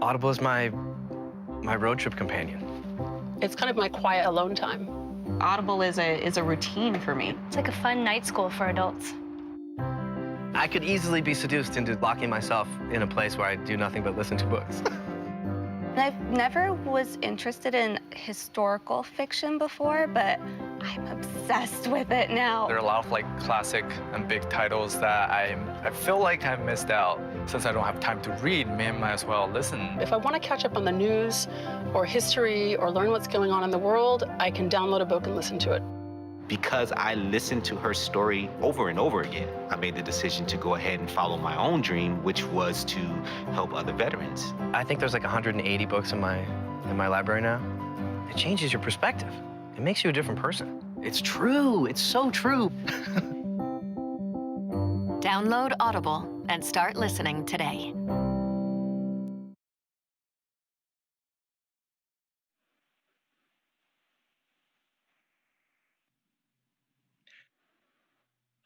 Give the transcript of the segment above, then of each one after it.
Audible is my road trip companion. It's kind of my quiet alone time. Audible is a routine for me. It's like a fun night school for adults. I could easily be seduced into locking myself in a place where I do nothing but listen to books. I never was interested in historical fiction before, but I'm obsessed with it now. There are a lot of classic and big titles that I feel like I've missed out. Since I don't have time to read, might as well listen. If I want to catch up on the news or history or learn what's going on in the world, I can download a book and listen to it. Because I listened to her story over and over again, I made the decision to go ahead and follow my own dream, which was to help other veterans. I think there's like 180 books in my library now. It changes your perspective. It makes you a different person. It's true. It's so true. Download Audible and start listening today.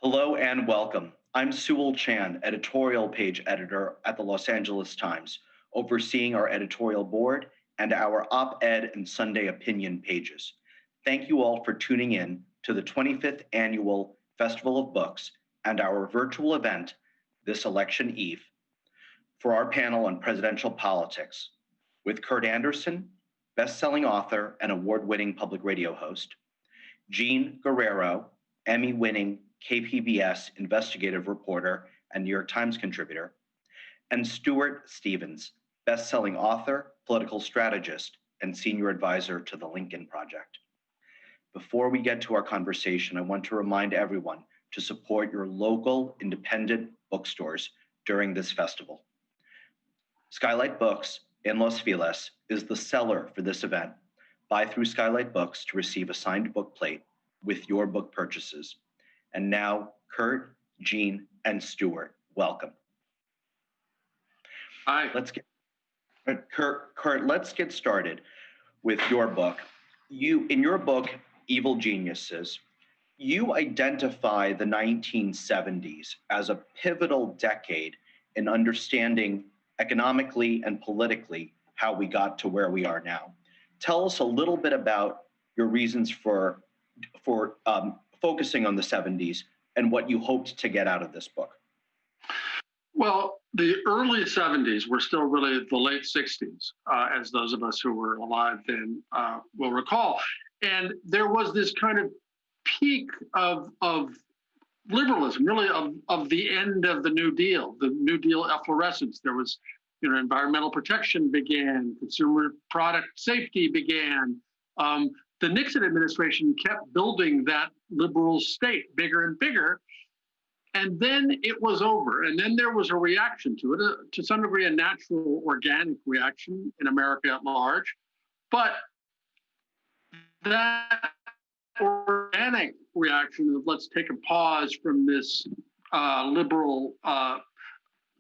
Hello and welcome. I'm Sewell Chan, Editorial Page Editor at the Los Angeles Times, overseeing our editorial board and our op-ed and Sunday opinion pages. Thank you all for tuning in to the 25th Annual Festival of Books and our virtual event this election eve for our panel on presidential politics with Kurt Andersen, best-selling author and award-winning public radio host, Jean Guerrero, Emmy-winning KPBS investigative reporter and New York Times contributor, and Stuart Stevens, best-selling author, political strategist, and senior advisor to the Lincoln Project. Before we get to our conversation, I want to remind everyone to support your local independent bookstores during this festival. Skylight Books in Los Feliz is the seller for this event. Buy through Skylight Books to receive a signed book plate with your book purchases. And now, Kurt, Jean, and Stuart, welcome. Hi. Kurt, let's get started with your book. In your book, Evil Geniuses, you identify the 1970s as a pivotal decade in understanding economically and politically how we got to where we are now. Tell us a little bit about your reasons for focusing on the 70s and what you hoped to get out of this book. Well, the early 70s were still really the late 60s, as those of us who were alive then will recall. And there was this kind of peak of liberalism, really of the end of the New Deal efflorescence. There was, environmental protection began, consumer product safety began. The Nixon administration kept building that liberal state bigger and bigger. And then it was over. And then there was a reaction to it, to some degree, a natural, organic reaction in America at large. But that organic reaction of let's take a pause from this liberal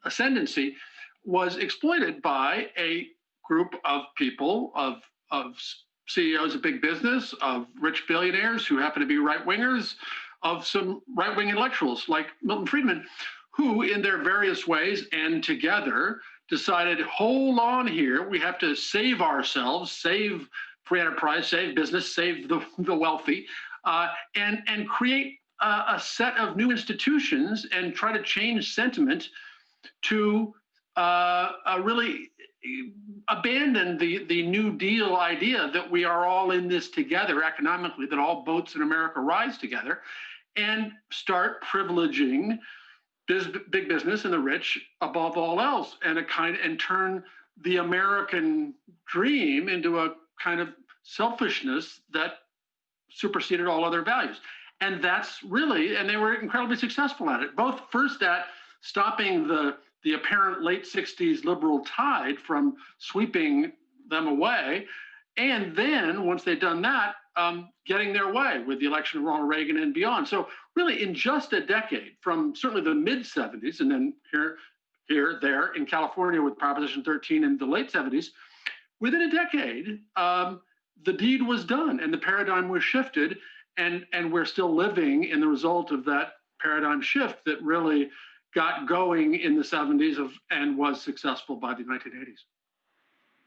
ascendancy was exploited by a group of people, of CEOs of big business, of rich billionaires who happen to be right-wingers, of some right-wing intellectuals like Milton Friedman, who in their various ways and together decided, hold on here, we have to save ourselves, save free enterprise, save business, save the wealthy, and create a set of new institutions and try to change sentiment to really abandon the New Deal idea that we are all in this together economically, that all boats in America rise together, and start privileging big business and the rich above all else, and turn the American dream into a kind of selfishness that superseded all other values. And that's really, and they were incredibly successful at it, both first at stopping the apparent late 60s liberal tide from sweeping them away. And then once they'd done that, getting their way with the election of Ronald Reagan and beyond. So really in just a decade, from certainly the mid 70s, and then there in California with Proposition 13 in the late 70s, within a decade, the deed was done and the paradigm was shifted. And we're still living in the result of that paradigm shift that really got going in the 70s and was successful by the 1980s.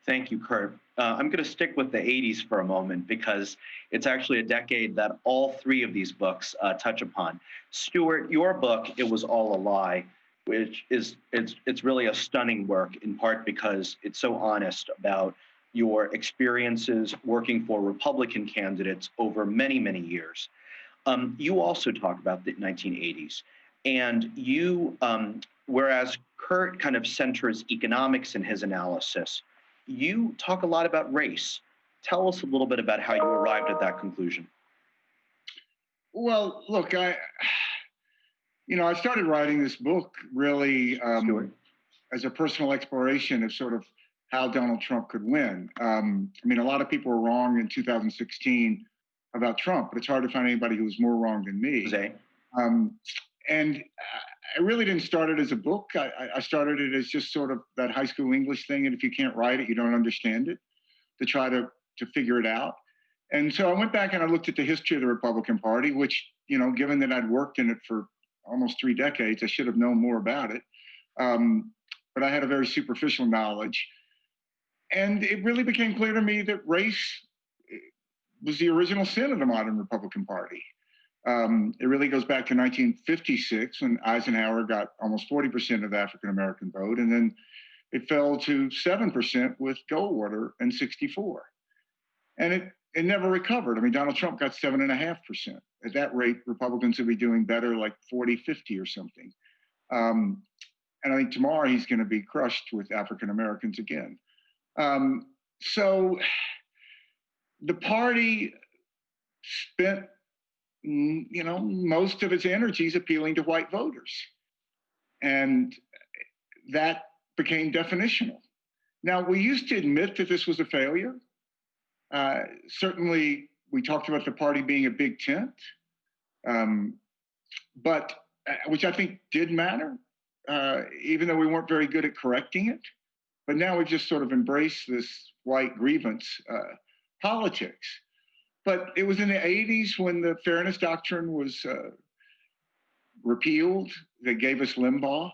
Thank you, Kurt. I'm going to stick with the 80s for a moment because it's actually a decade that all three of these books touch upon. Stuart, your book, It Was All a Lie, which is it's really a stunning work, in part because it's so honest about your experiences working for Republican candidates over many, many years. You also talk about the 1980s, and you, whereas Kurt kind of centers economics in his analysis, you talk a lot about race. Tell us a little bit about how you arrived at that conclusion. Well, look, I started writing this book really as a personal exploration of sort of how Donald Trump could win. I mean, a lot of people were wrong in 2016 about Trump, but it's hard to find anybody who was more wrong than me. And I really didn't start it as a book. I started it as just sort of that high school English thing. And if you can't write it, you don't understand it, to try to figure it out. And so I went back and I looked at the history of the Republican Party, which, given that I'd worked in it for almost 3 decades, I should have known more about it. But I had a very superficial knowledge. And it really became clear to me that race was the original sin of the modern Republican Party. It really goes back to 1956 when Eisenhower got almost 40% of the African American vote, and then it fell to 7% with Goldwater in '64, and it never recovered. I mean, Donald Trump got 7.5%. At that rate, Republicans would be doing better, like 40, 50 or something. And I think tomorrow he's going to be crushed with African Americans again. So the party spent most of its energies appealing to white voters. And that became definitional. Now, we used to admit that this was a failure. Certainly, we talked about the party being a big tent, but which I think did matter, even though we weren't very good at correcting it. But now we've just sort of embraced this white grievance politics. But it was in the 80s when the Fairness Doctrine was repealed that gave us Limbaugh,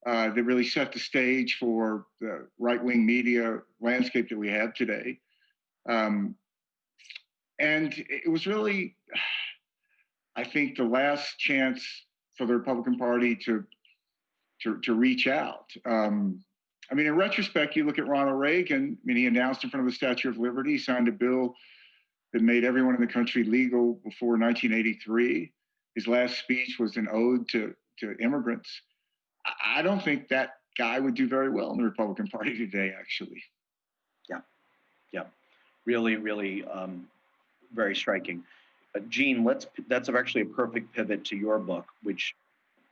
that really set the stage for the right-wing media landscape that we have today. And it was really, I think, the last chance for the Republican Party to reach out. I mean, in retrospect, you look at Ronald Reagan. I mean, he announced in front of the Statue of Liberty, he signed a bill that made everyone in the country legal before 1983. His last speech was an ode to immigrants. I don't think that guy would do very well in the Republican Party today, actually. Yeah. Really, really very striking. Gene, that's actually a perfect pivot to your book, which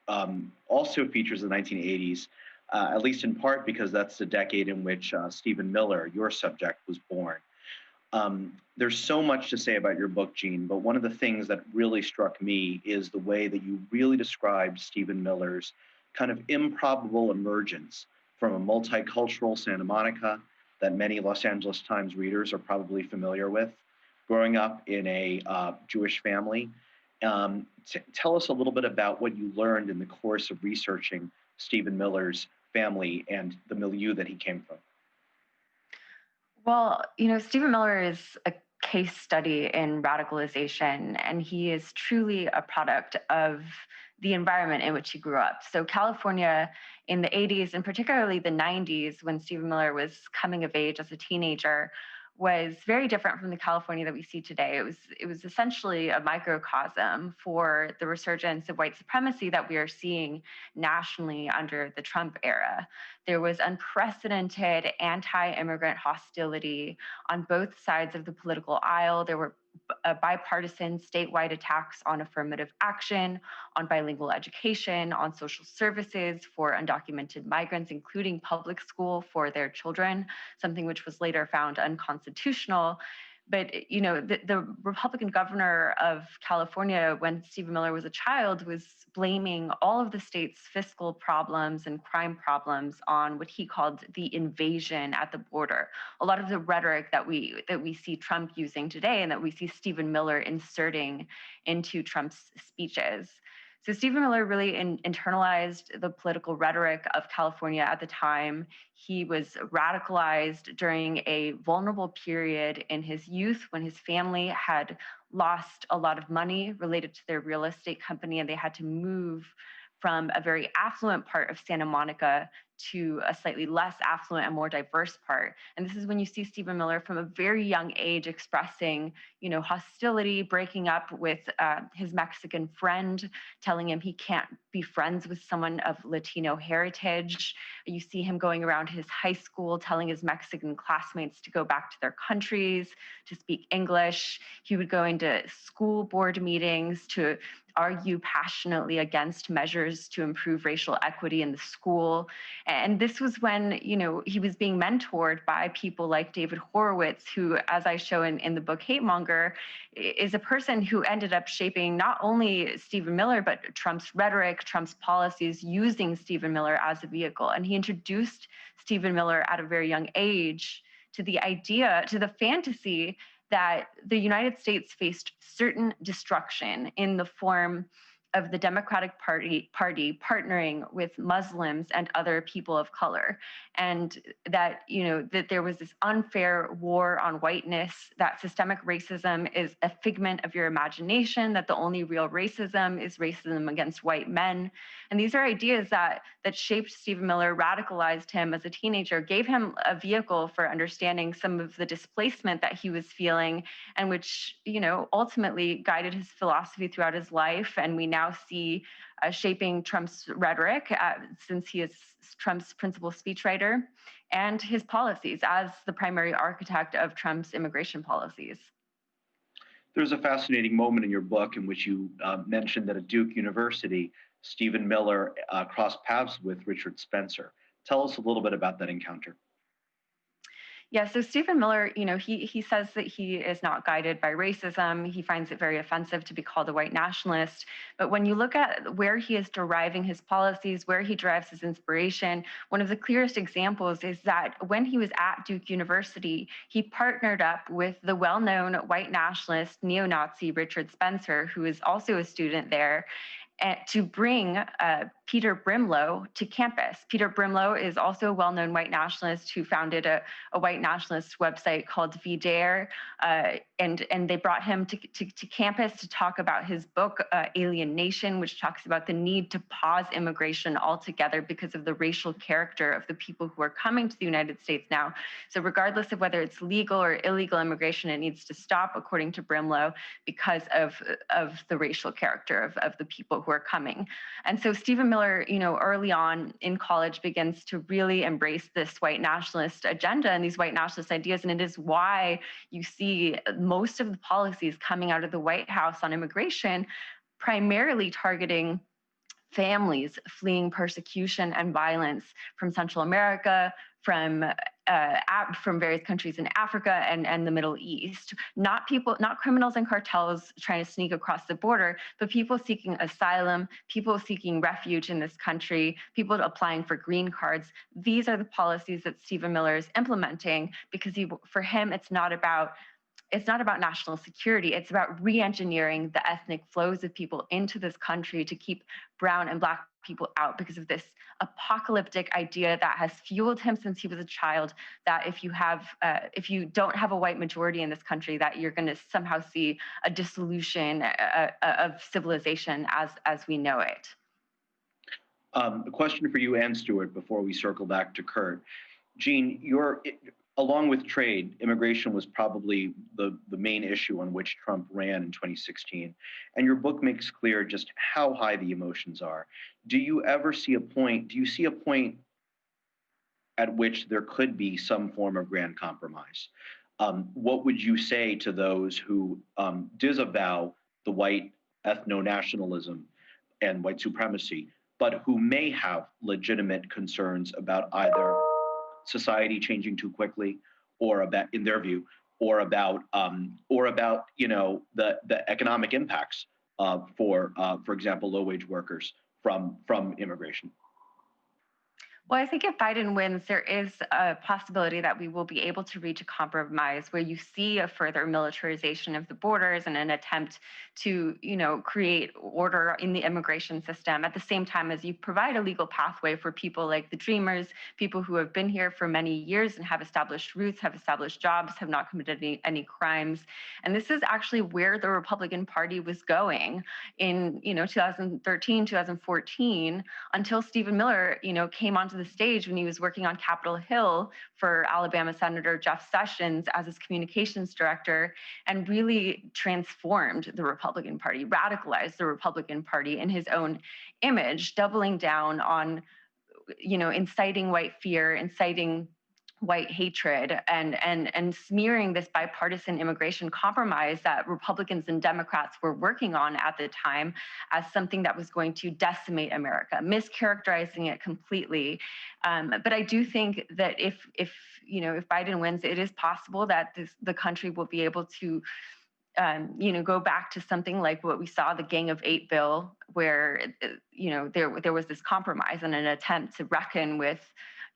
also features the 1980s, at least in part because that's the decade in which Stephen Miller, your subject, was born. There's so much to say about your book, Gene, but one of the things that really struck me is the way that you really described Stephen Miller's kind of improbable emergence from a multicultural Santa Monica that many Los Angeles Times readers are probably familiar with, growing up in a Jewish family. Tell us a little bit about what you learned in the course of researching Stephen Miller's family and the milieu that he came from. Well, Stephen Miller is a case study in radicalization, and he is truly a product of the environment in which he grew up. So California in the 80s, and particularly the 90s, when Stephen Miller was coming of age as a teenager, was very different from the California that we see today. It was essentially a microcosm for the resurgence of white supremacy that we are seeing nationally under the Trump era. There was unprecedented anti-immigrant hostility on both sides of the political aisle. There were bipartisan statewide attacks on affirmative action, on bilingual education, on social services for undocumented migrants, including public school for their children, something which was later found unconstitutional. But, the Republican governor of California, when Stephen Miller was a child, was blaming all of the state's fiscal problems and crime problems on what he called the invasion at the border. A lot of the rhetoric that we see Trump using today and that we see Stephen Miller inserting into Trump's speeches. So Stephen Miller really internalized the political rhetoric of California at the time. He was radicalized during a vulnerable period in his youth when his family had lost a lot of money related to their real estate company, and they had to move from a very affluent part of Santa Monica to a slightly less affluent and more diverse part. And this is when you see Stephen Miller from a very young age expressing, hostility, breaking up with his Mexican friend, telling him he can't be friends with someone of Latino heritage. You see him going around his high school telling his Mexican classmates to go back to their countries, to speak English. He would go into school board meetings to argue passionately against measures to improve racial equity in the school. And this was when, he was being mentored by people like David Horowitz, who, as I show in the book Hate Monger, is a person who ended up shaping not only Stephen Miller, but Trump's rhetoric, Trump's policies, using Stephen Miller as a vehicle. And he introduced Stephen Miller at a very young age to the idea, to the fantasy that the United States faced certain destruction in the form of the Democratic Party partnering with Muslims and other people of color, and that that there was this unfair war on whiteness, that systemic racism is a figment of your imagination, that the only real racism is racism against white men. And these are ideas that shaped Stephen Miller, radicalized him as a teenager, gave him a vehicle for understanding some of the displacement that he was feeling, and which ultimately guided his philosophy throughout his life. And we now see shaping Trump's rhetoric since he is Trump's principal speechwriter, and his policies as the primary architect of Trump's immigration policies. There's a fascinating moment in your book in which you mentioned that at Duke University, Stephen Miller crossed paths with Richard Spencer. Tell us a little bit about that encounter. Yeah, so Stephen Miller, he says that he is not guided by racism. He finds it very offensive to be called a white nationalist. But when you look at where he is deriving his policies, where he derives his inspiration, one of the clearest examples is that when he was at Duke University, he partnered up with the well-known white nationalist neo-Nazi Richard Spencer, who is also a student there, to bring Peter Brimlow to campus. Peter Brimlow is also a well-known white nationalist who founded a white nationalist website called VDare, and they brought him to campus to talk about his book, Alien Nation, which talks about the need to pause immigration altogether because of the racial character of the people who are coming to the United States now. So regardless of whether it's legal or illegal immigration, it needs to stop, according to Brimlow, because of the racial character of the people who are coming. And so Stephen Miller, early on in college begins to really embrace this white nationalist agenda and these white nationalist ideas. And it is why you see most of the policies coming out of the White House on immigration primarily targeting families fleeing persecution and violence from Central America, from various countries in Africa and the Middle East. Not criminals and cartels trying to sneak across the border, but people seeking asylum, people seeking refuge in this country, people applying for green cards. These are the policies that Stephen Miller is implementing because for him, it's not about national security. It's about re-engineering the ethnic flows of people into this country to keep brown and black people out because of this apocalyptic idea that has fueled him since he was a child, that if you don't have a white majority in this country, that you're going to somehow see a dissolution of civilization as we know it. A question for you and Stuart before we circle back to Kurt. Jean, along with trade, immigration was probably the main issue on which Trump ran in 2016. And your book makes clear just how high the emotions are. Do you see a point at which there could be some form of grand compromise? What would you say to those who disavow the white ethno-nationalism and white supremacy, but who may have legitimate concerns about either society changing too quickly, or about, in their view, or about the economic impacts for example, low-wage workers from immigration? Well, I think if Biden wins, there is a possibility that we will be able to reach a compromise where you see a further militarization of the borders and an attempt to, create order in the immigration system at the same time as you provide a legal pathway for people like the Dreamers, people who have been here for many years and have established roots, have established jobs, have not committed any crimes. And this is actually where the Republican Party was going in, 2013, 2014, until Stephen Miller, came onto the stage when he was working on Capitol Hill for Alabama Senator Jeff Sessions as his communications director, and really transformed the Republican Party, radicalized the Republican Party in his own image, doubling down on, inciting white fear, inciting white hatred, and smearing this bipartisan immigration compromise that Republicans and Democrats were working on at the time as something that was going to decimate America, mischaracterizing it completely. But I do think that if Biden wins, it is possible that the country will be able to go back to something like what we saw, the Gang of Eight bill, where there was this compromise and an attempt to reckon with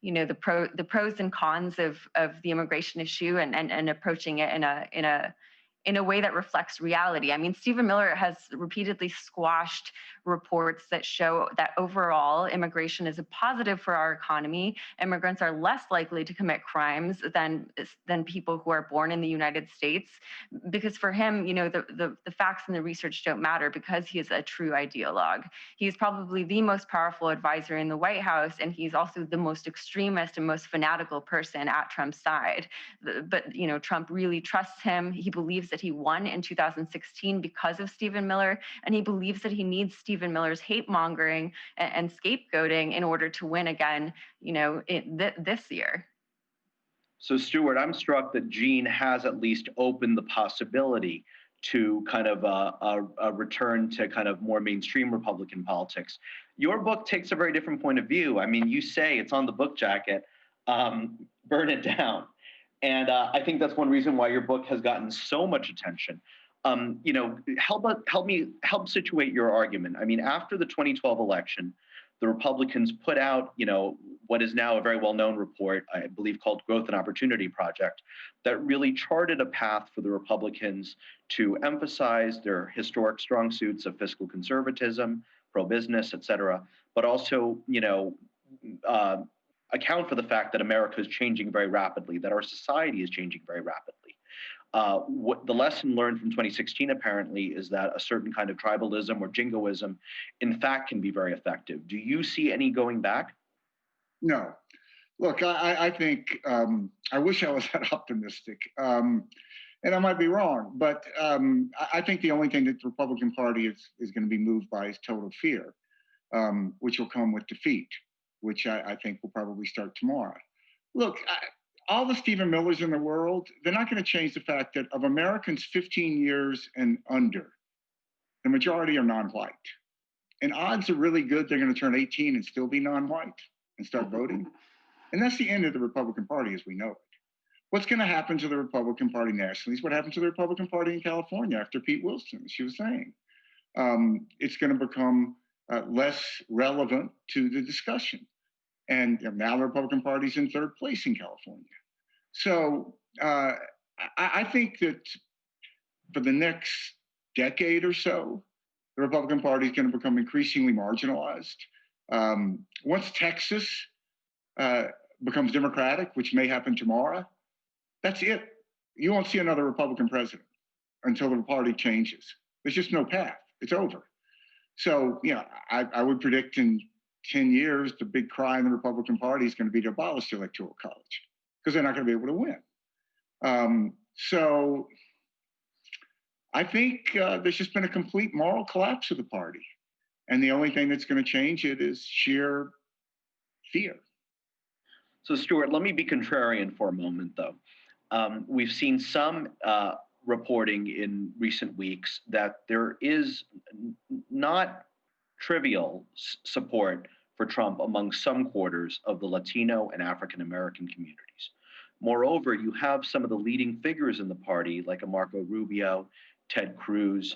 the pros and cons of the immigration issue and approaching it in a way that reflects reality. I mean, Stephen Miller has repeatedly squashed reports that show that overall immigration is a positive for our economy. Immigrants are less likely to commit crimes than people who are born in the United States, because for him, the facts and the research don't matter, because he is a true ideologue. He's probably the most powerful advisor in the White House, and he's also the most extremist and most fanatical person at Trump's side. But Trump really trusts him. He believes that he won in 2016 because of Stephen Miller, and he believes that he needs Stephen Miller's hate mongering and scapegoating in order to win again, this year. So, Stuart, I'm struck that Jean has at least opened the possibility to kind of a return to kind of more mainstream Republican politics. Your book takes a very different point of view. I mean, you say it's on the book jacket, burn it down. And I think that's one reason why your book has gotten so much attention. Help situate your argument. I mean, after the 2012 election, the Republicans put out, what is now a very well-known report, I believe called Growth and Opportunity Project, that really charted a path for the Republicans to emphasize their historic strong suits of fiscal conservatism, pro-business, et cetera, but also, account for the fact that America is changing very rapidly, that our society is changing very rapidly. What the lesson learned from 2016 apparently is that a certain kind of tribalism or jingoism, in fact, can be very effective. Do you see any going back? No. Look, I think, I wish I was that optimistic. And I might be wrong, but I think the only thing that the Republican Party is going to be moved by is total fear, which will come with defeat, which I think will probably start tomorrow. Look, all the Stephen Millers in the world, they're not going to change the fact that of Americans 15 years and under, the majority are non-white. And odds are really good they're going to turn 18 and still be non-white and start voting. And that's the end of the Republican Party as we know it. What's going to happen to the Republican Party nationally is what happened to the Republican Party in California after Pete Wilson, as she was saying. It's going to become less relevant to the discussion. And now the Republican Party's in third place in California. So I think that for the next decade or so, the Republican Party is going to become increasingly marginalized. Once Texas becomes Democratic, which may happen tomorrow, that's it. You won't see another Republican president until the party changes. There's just no path. It's over. So, I would predict in 10 years, the big cry in the Republican Party is going to be to abolish the Electoral College because they're not going to be able to win. So I think there's just been a complete moral collapse of the party. And the only thing that's going to change it is sheer fear. So, Stuart, let me be contrarian for a moment, though. We've seen some reporting in recent weeks that there is not trivial support for Trump among some quarters of the Latino and African American communities. Moreover, you have some of the leading figures in the party, like a Marco Rubio, Ted Cruz,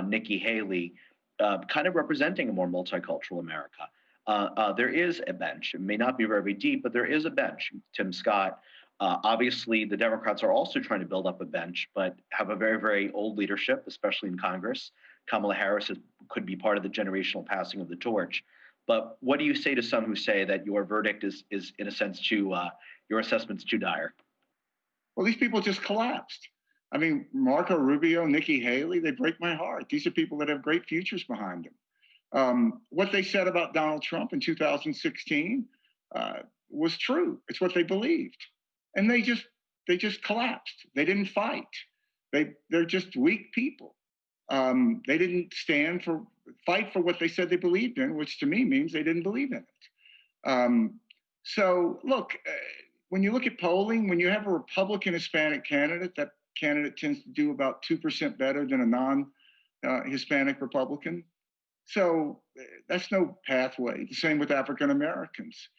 Nikki Haley, kind of representing a more multicultural America. there is a bench. It may not be very deep, but there is a bench. Tim Scott. Obviously, the Democrats are also trying to build up a bench, but have a very, very old leadership, especially in Congress. Kamala Harris could be part of the generational passing of the torch. But what do you say to some who say that your verdict is in a sense, your assessment's too dire? Well, these people just collapsed. I mean, Marco Rubio, Nikki Haley, they break my heart. These are people that have great futures behind them. What they said about Donald Trump in 2016 was true. It's what they believed. And they just collapsed. They didn't fight. They're just weak people. They didn't fight for what they said they believed in, which to me means they didn't believe in it. So look, when you look at polling, when you have a Republican Hispanic candidate, that candidate tends to do about 2% better than a non-Hispanic Republican. So that's no pathway. The same with African Americans.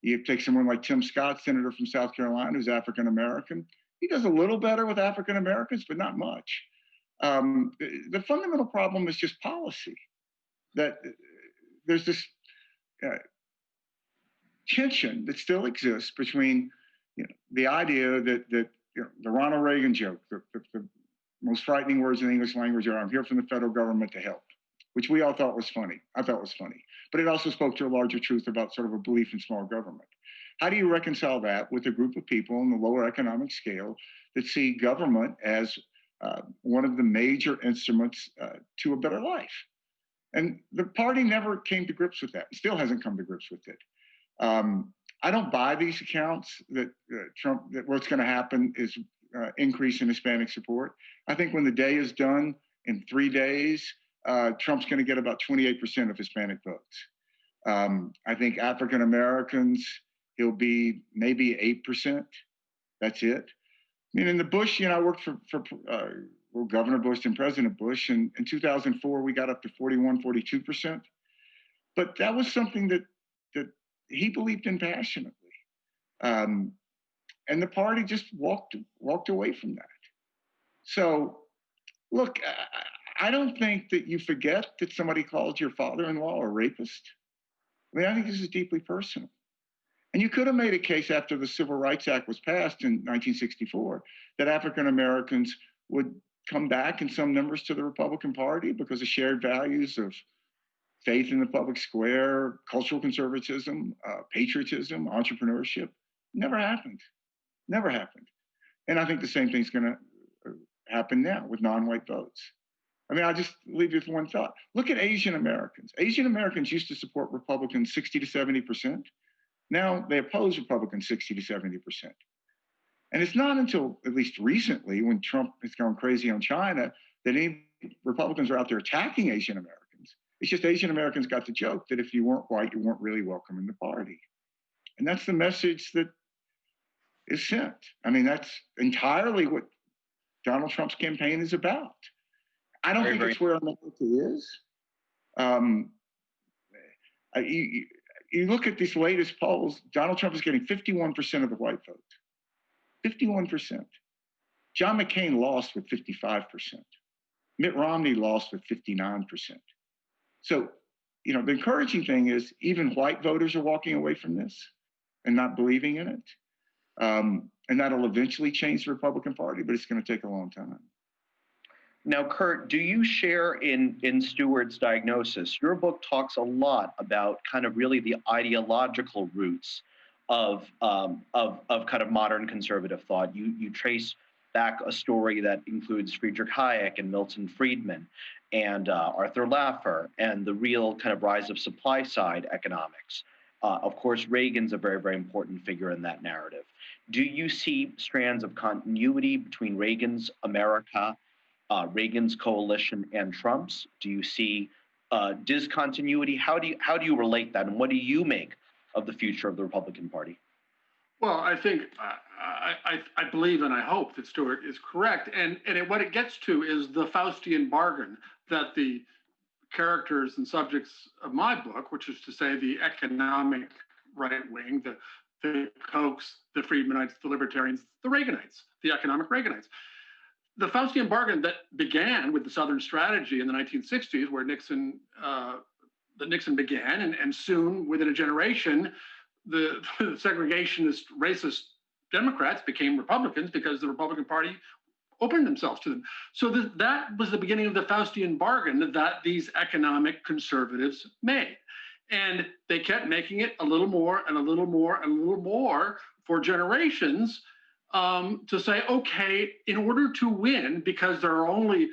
You take someone like Tim Scott, senator from South Carolina, who's African American. He does a little better with African Americans, but not much. The fundamental problem is just policy. That there's this tension that still exists between the idea that the Ronald Reagan joke, the most frightening words in the English language are, "I'm here from the federal government to help," which we all thought was funny. I thought was funny. But it also spoke to a larger truth about sort of a belief in small government. How do you reconcile that with a group of people on the lower economic scale that see government as one of the major instruments to a better life? And the party never came to grips with that. It still hasn't come to grips with it. I don't buy these accounts that that what's going to happen is increase in Hispanic support. I think when the day is done in 3 days, Trump's going to get about 28% of Hispanic votes. I think African Americans, he'll be maybe 8%. That's it. I mean, in the Bush, I worked for Governor Bush and President Bush, and in 2004 we got up to 41, 42%. But that was something that he believed in passionately, and the party just walked away from that. So, look, I don't think that you forget that somebody called your father-in-law a rapist. I mean, I think this is deeply personal. And you could have made a case after the Civil Rights Act was passed in 1964 that African Americans would come back in some numbers to the Republican Party because of shared values of faith in the public square, cultural conservatism, patriotism, entrepreneurship. Never happened. Never happened. And I think the same thing's going to happen now with non-white votes. I mean, I'll just leave you with one thought. Look at Asian Americans. Asian Americans used to support Republicans 60 to 70%. Now they oppose Republicans 60 to 70%. And it's not until at least recently, when Trump has gone crazy on China, that any Republicans are out there attacking Asian Americans. It's just Asian Americans got the joke that if you weren't white, you weren't really welcome in the party. And that's the message that is sent. I mean, that's entirely what Donald Trump's campaign is about. I don't think it's where America is. You look at these latest polls, Donald Trump is getting 51% of the white vote. 51%. John McCain lost with 55%. Mitt Romney lost with 59%. So, the encouraging thing is even white voters are walking away from this and not believing in it. And that'll eventually change the Republican Party, but it's going to take a long time. Now, Kurt, do you share in Stuart's diagnosis? Your book talks a lot about kind of really the ideological roots of kind of modern conservative thought. You trace back a story that includes Friedrich Hayek and Milton Friedman and Arthur Laffer and the real kind of rise of supply side economics. Of course, Reagan's a very, very important figure in that narrative. Do you see strands of continuity between Reagan's America, Reagan's coalition, and Trump's? Do you see discontinuity? How do you relate that, and what do you make of the future of the Republican Party? Well, I think I believe and I hope that Stuart is correct, and what it gets to is the Faustian bargain that the characters and subjects of my book, which is to say the economic right wing, the Kochs, the Friedmanites, the Libertarians, the Reaganites, the economic Reaganites. The Faustian bargain that began with the Southern strategy in the 1960s, where Nixon that Nixon began, and soon, within a generation, the segregationist, racist Democrats became Republicans because the Republican Party opened themselves to them. So that was the beginning of the Faustian bargain that these economic conservatives made. And they kept making it a little more and a little more and a little more for generations, to say, okay, in order to win, because there are only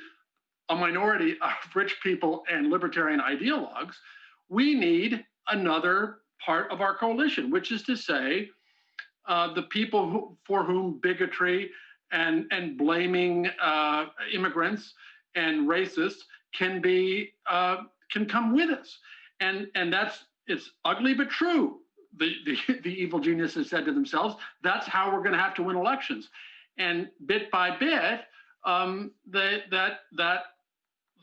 a minority of rich people and libertarian ideologues, we need another part of our coalition, which is to say, the people for whom bigotry and blaming immigrants and racists can come with us. And it's ugly but true. The evil geniuses said to themselves, that's how we're going to have to win elections. And bit by bit,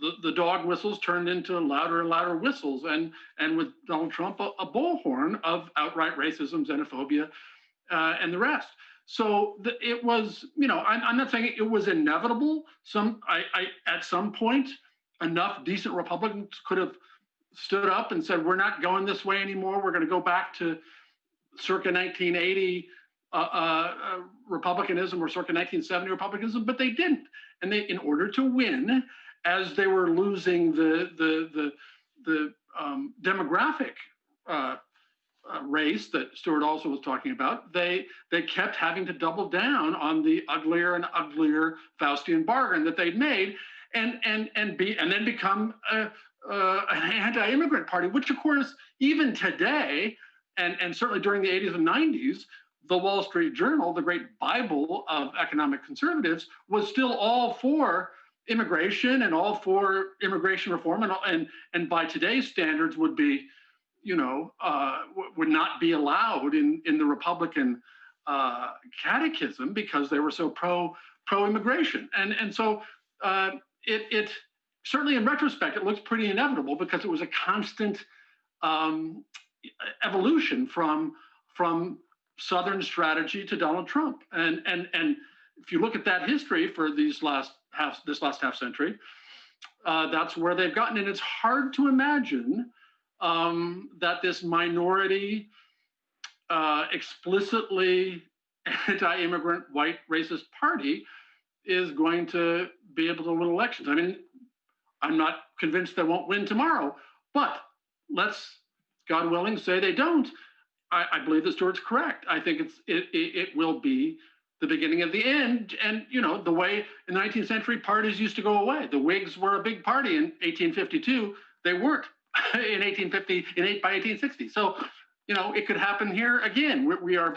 the dog whistles turned into louder and louder whistles, and with Donald Trump, a bullhorn of outright racism, xenophobia, and the rest. So it was, I'm not saying it was inevitable. At some point, enough decent Republicans could have stood up and said, we're not going this way anymore. We're going to go back to circa 1980 republicanism or circa 1970 republicanism, but they didn't. And they, in order to win, as they were losing the demographic race that Stuart also was talking about, they kept having to double down on the uglier and uglier Faustian bargain that they'd made, and then become an anti-immigrant party, which of course, even today, and certainly during the 80s and 90s, the Wall Street Journal, the great Bible of economic conservatives, was still all for immigration and all for immigration reform, and by today's standards would be, would not be allowed in the Republican catechism because they were so pro-immigration. And so it certainly in retrospect, it looks pretty inevitable because it was a constant evolution from Southern strategy to Donald Trump. And if you look at that history for this last half century, that's where they've gotten. And it's hard to imagine that this minority, explicitly anti-immigrant, white racist party is going to be able to win elections. I mean, I'm not convinced they won't win tomorrow, but let's, God willing, say they don't. I believe that Stuart's correct. I think it will be the beginning of the end. And, the way in the 19th century parties used to go away. The Whigs were a big party in 1852. They weren't in by 1860. So, it could happen here again. We are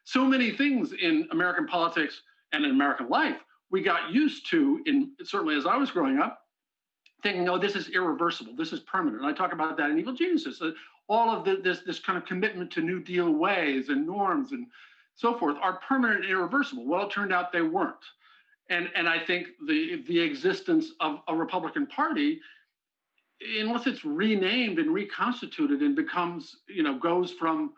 so many things in American politics and in American life, we got used to, certainly as I was growing up, thinking, no, this is irreversible, this is permanent. And I talk about that in Evil Geniuses. All of this kind of commitment to New Deal ways and norms and so forth are permanent and irreversible. Well, it turned out they weren't. And I think the existence of a Republican Party, unless it's renamed and reconstituted and becomes, goes from,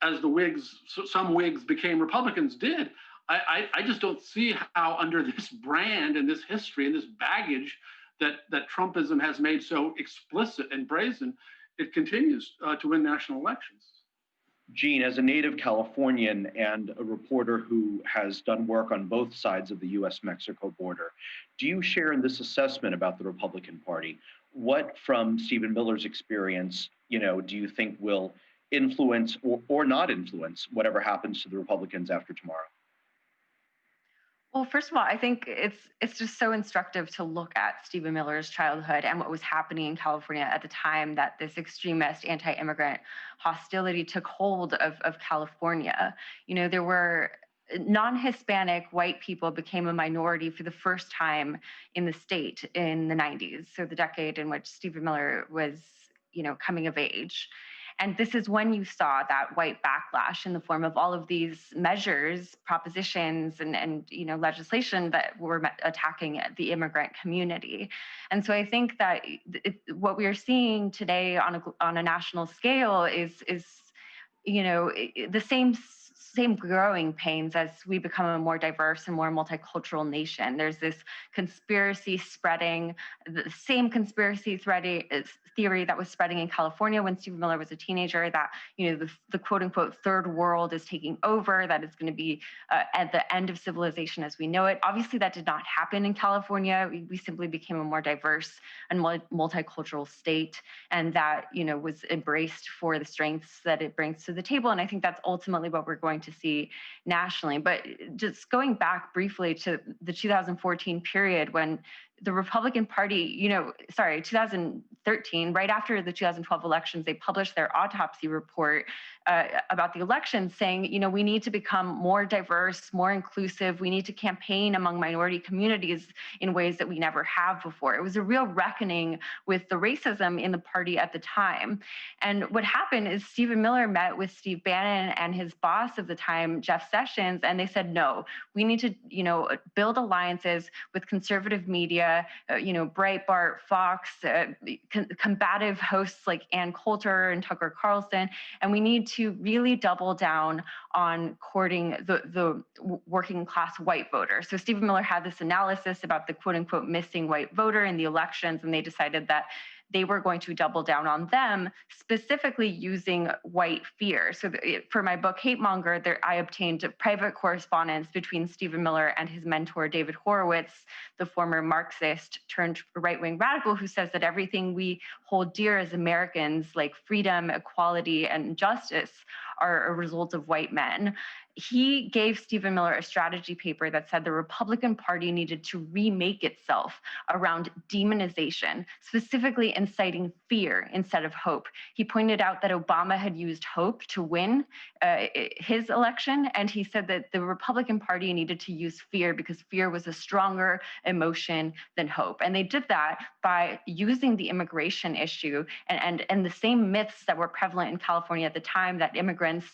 as the Whigs, some Whigs became Republicans did, I just don't see how under this brand and this history and this baggage that Trumpism has made so explicit and brazen, it continues to win national elections. Gene, as a native Californian and a reporter who has done work on both sides of the U.S.-Mexico border, do you share in this assessment about the Republican Party? What, from Stephen Miller's experience, do you think will influence or not influence whatever happens to the Republicans after tomorrow? Well, first of all, I think it's just so instructive to look at Stephen Miller's childhood and what was happening in California at the time that this extremist anti-immigrant hostility took hold of California. There were non-Hispanic white people became a minority for the first time in the state in the 90s, so the decade in which Stephen Miller was, coming of age. And this is when you saw that white backlash in the form of all of these measures, propositions, and legislation that were attacking the immigrant community. And so I think that what we are seeing today on a national scale is the same same growing pains as we become a more diverse and more multicultural nation. There's this conspiracy spreading, the same conspiracy theory that was spreading in California when Stephen Miller was a teenager, that the quote unquote third world is taking over, that it's going to be at the end of civilization as we know it. Obviously, that did not happen in California. We simply became a more diverse and multicultural state, and that was embraced for the strengths that it brings to the table. And I think that's ultimately what we're going to see nationally. But just going back briefly to the 2014 period when the Republican Party, 2013, right after the 2012 elections, they published their autopsy report about the elections saying, we need to become more diverse, more inclusive. We need to campaign among minority communities in ways that we never have before. It was a real reckoning with the racism in the party at the time. And what happened is Stephen Miller met with Steve Bannon and his boss of the time, Jeff Sessions, and they said, no, we need to, build alliances with conservative media, Breitbart, Fox, combative hosts like Ann Coulter and Tucker Carlson, and we need to really double down on courting the working class white voter. So Stephen Miller had this analysis about the quote unquote missing white voter in the elections, and they decided that they were going to double down on them, specifically using white fear. So for my book, Hate Monger, I obtained private correspondence between Stephen Miller and his mentor, David Horowitz, the former Marxist turned right-wing radical, who says that everything we hold dear as Americans, like freedom, equality, and justice, are a result of white men. He gave Stephen Miller a strategy paper that said the Republican Party needed to remake itself around demonization, specifically inciting fear instead of hope. He pointed out that Obama had used hope to win his election, and he said that the Republican Party needed to use fear because fear was a stronger emotion than hope. And they did that by using the immigration issue and the same myths that were prevalent in California at the time, that immigrants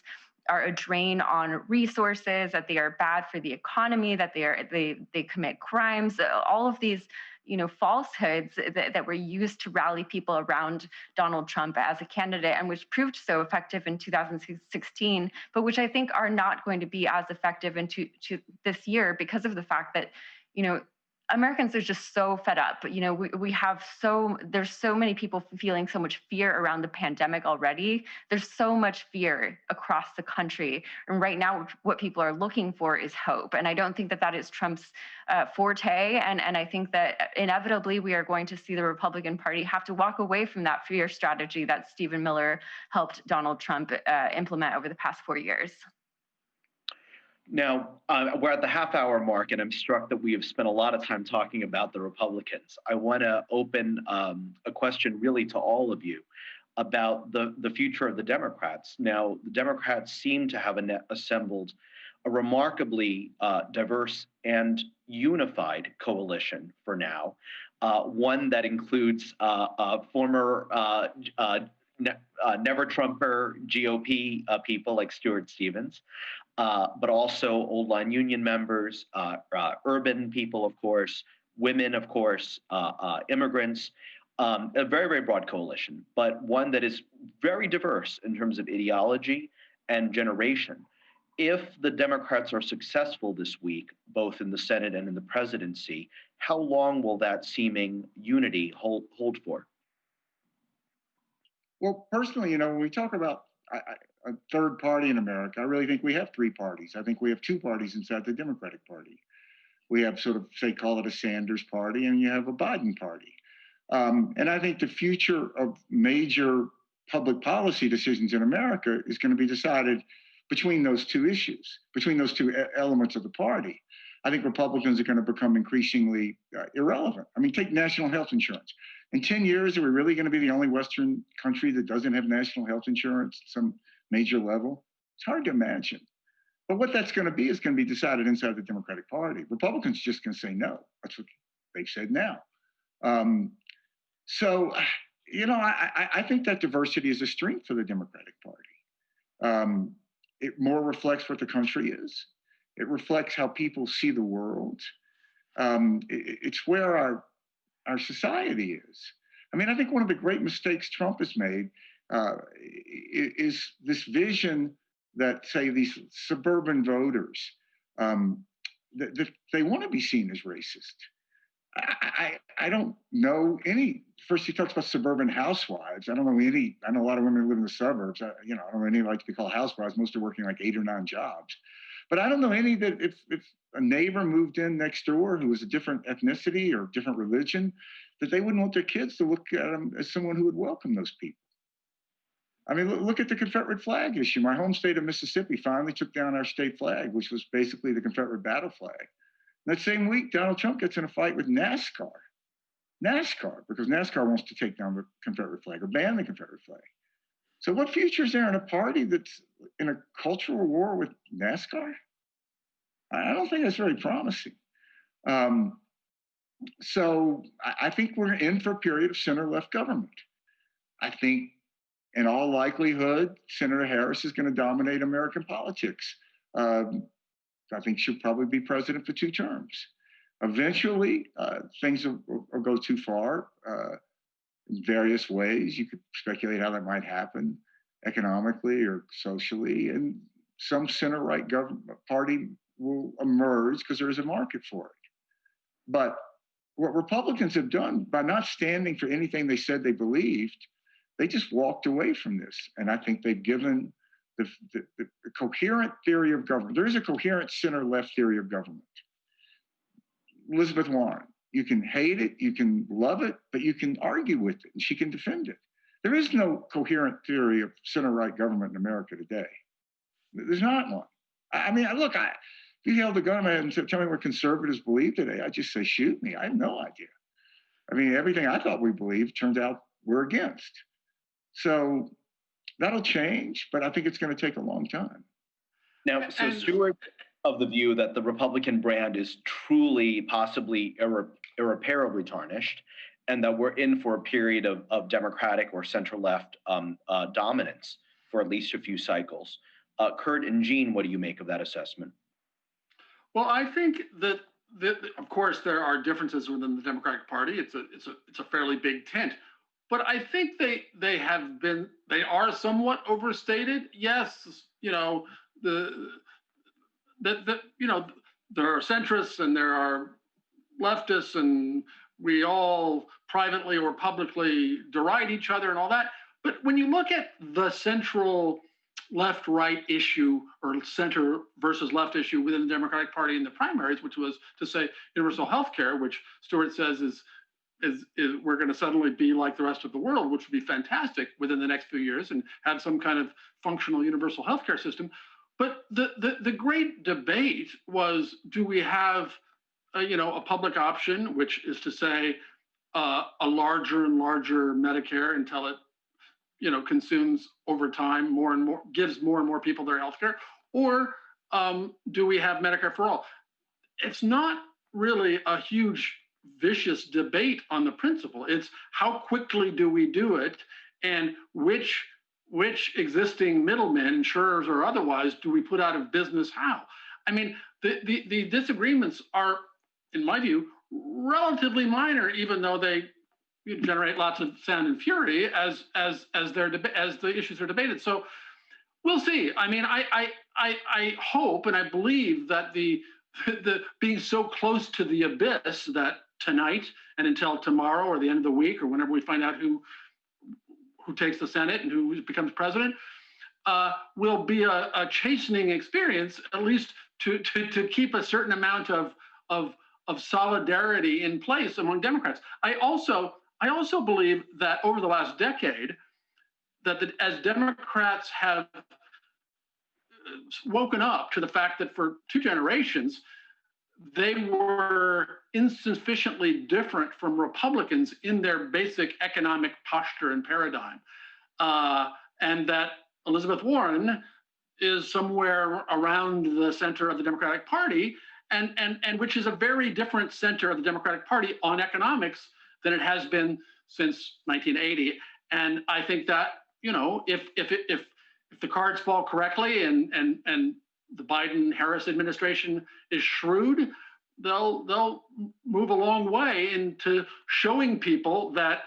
are a drain on resources, that they are bad for the economy, that they commit crimes, all of these falsehoods that were used to rally people around Donald Trump as a candidate, and which proved so effective in 2016, but which I think are not going to be as effective into this year because of the fact that Americans are just so fed up. There's so many people feeling so much fear around the pandemic already. There's so much fear across the country. And right now, what people are looking for is hope. And I don't think that is Trump's forte. And I think that inevitably we are going to see the Republican Party have to walk away from that fear strategy that Stephen Miller helped Donald Trump implement over the past 4 years. Now, we're at the half-hour mark, and I'm struck that we have spent a lot of time talking about the Republicans. I want to open a question really to all of you about the future of the Democrats. Now, the Democrats seem to have assembled a remarkably diverse and unified coalition for now, one that includes former never-Trumper GOP people like Stuart Stevens, but also old line union members, urban people, of course, women, of course, immigrants, a very, very broad coalition, but one that is very diverse in terms of ideology and generation. If the Democrats are successful this week, both in the Senate and in the presidency, how long will that seeming unity hold for? Well, personally, when we talk about a third party in America, I really think we have three parties. I think we have two parties inside the Democratic Party. We have sort of, say, call it a Sanders party, and you have a Biden party. And I think the future of major public policy decisions in America is going to be decided between those two issues, between those two elements of the party. I think Republicans are going to become increasingly irrelevant. I mean, take national health insurance. In 10 years, are we really going to be the only Western country that doesn't have national health insurance at some major level? It's hard to imagine. But what that's going to be is going to be decided inside the Democratic Party. Republicans are just going to say no. That's what they've said now. So, I think that diversity is a strength for the Democratic Party. It more reflects what the country is. It reflects how people see the world. It's where our society is. I mean, I think one of the great mistakes Trump has made is this vision that say these suburban voters, that they want to be seen as racist. I don't know any. First, he talks about suburban housewives. I don't know any. I know a lot of women who live in the suburbs. I don't know any like to be called housewives. Most are working like 8 or 9 jobs. But I don't know any that if a neighbor moved in next door who was a different ethnicity or different religion, that they wouldn't want their kids to look at them as someone who would welcome those people. I mean, look at the Confederate flag issue. My home state of Mississippi finally took down our state flag, which was basically the Confederate battle flag. That same week, Donald Trump gets in a fight with NASCAR, because NASCAR wants to take down the Confederate flag or ban the Confederate flag. So what future is there in a party that's in a cultural war with NASCAR? I don't think that's very promising. So I think we're in for a period of center-left government. I think in all likelihood, Senator Harris is going to dominate American politics. I think she'll probably be president for 2 terms. Eventually, things will go too far in various ways. You could speculate how that might happen economically or socially. And some center-right government party will emerge because there is a market for it. But what Republicans have done by not standing for anything they said they believed, they just walked away from this. And I think they've given the coherent theory of government. There is a coherent center-left theory of government. Elizabeth Warren, you can hate it, you can love it, but you can argue with it, and she can defend it. There is no coherent theory of center-right government in America today. There's not one. I mean, look, if you held the gun to my head and said, tell me what conservatives believe today, I'd just say, shoot me. I have no idea. I mean, everything I thought we believed turns out we're against. So that'll change, but I think it's going to take a long time. Now, so Stuart of the view that the Republican brand is truly, possibly irreparably tarnished, and that we're in for a period of Democratic or center-left dominance for at least a few cycles. Kurt and Jean, what do you make of that assessment? Well, I think that of course there are differences within the Democratic Party. It's a fairly big tent. But I think they are somewhat overstated. Yes, there are centrists and there are leftists, and we all privately or publicly deride each other and all that. But when you look at the central left-right issue or center versus left issue within the Democratic Party in the primaries, which was to say universal health care, which Stuart says is we're going to suddenly be like the rest of the world, which would be fantastic within the next few years and have some kind of functional universal healthcare system. But the great debate was, do we have a public option, which is to say a larger and larger Medicare until it consumes over time more and more, gives more and more people their healthcare, or do we have Medicare for all? It's not really a huge vicious debate on the principle. It's how quickly do we do it, and which existing middlemen, insurers or otherwise, do we put out of business how? I mean, the disagreements are, in my view, relatively minor, even though they generate lots of sound and fury as the issues are debated. So we'll see. I mean, I hope and I believe that the being so close to the abyss that tonight and until tomorrow or the end of the week or whenever we find out who takes the Senate and who becomes president will be a chastening experience, at least to keep a certain amount of solidarity in place among Democrats. I also believe that over the last decade, as Democrats have woken up to the fact that for 2 generations, they were insufficiently different from Republicans in their basic economic posture and paradigm. And that Elizabeth Warren is somewhere around the center of the Democratic Party, and which is a very different center of the Democratic Party on economics than it has been since 1980. And I think that, if the cards fall correctly and the Biden-Harris administration is shrewd, they'll move a long way into showing people that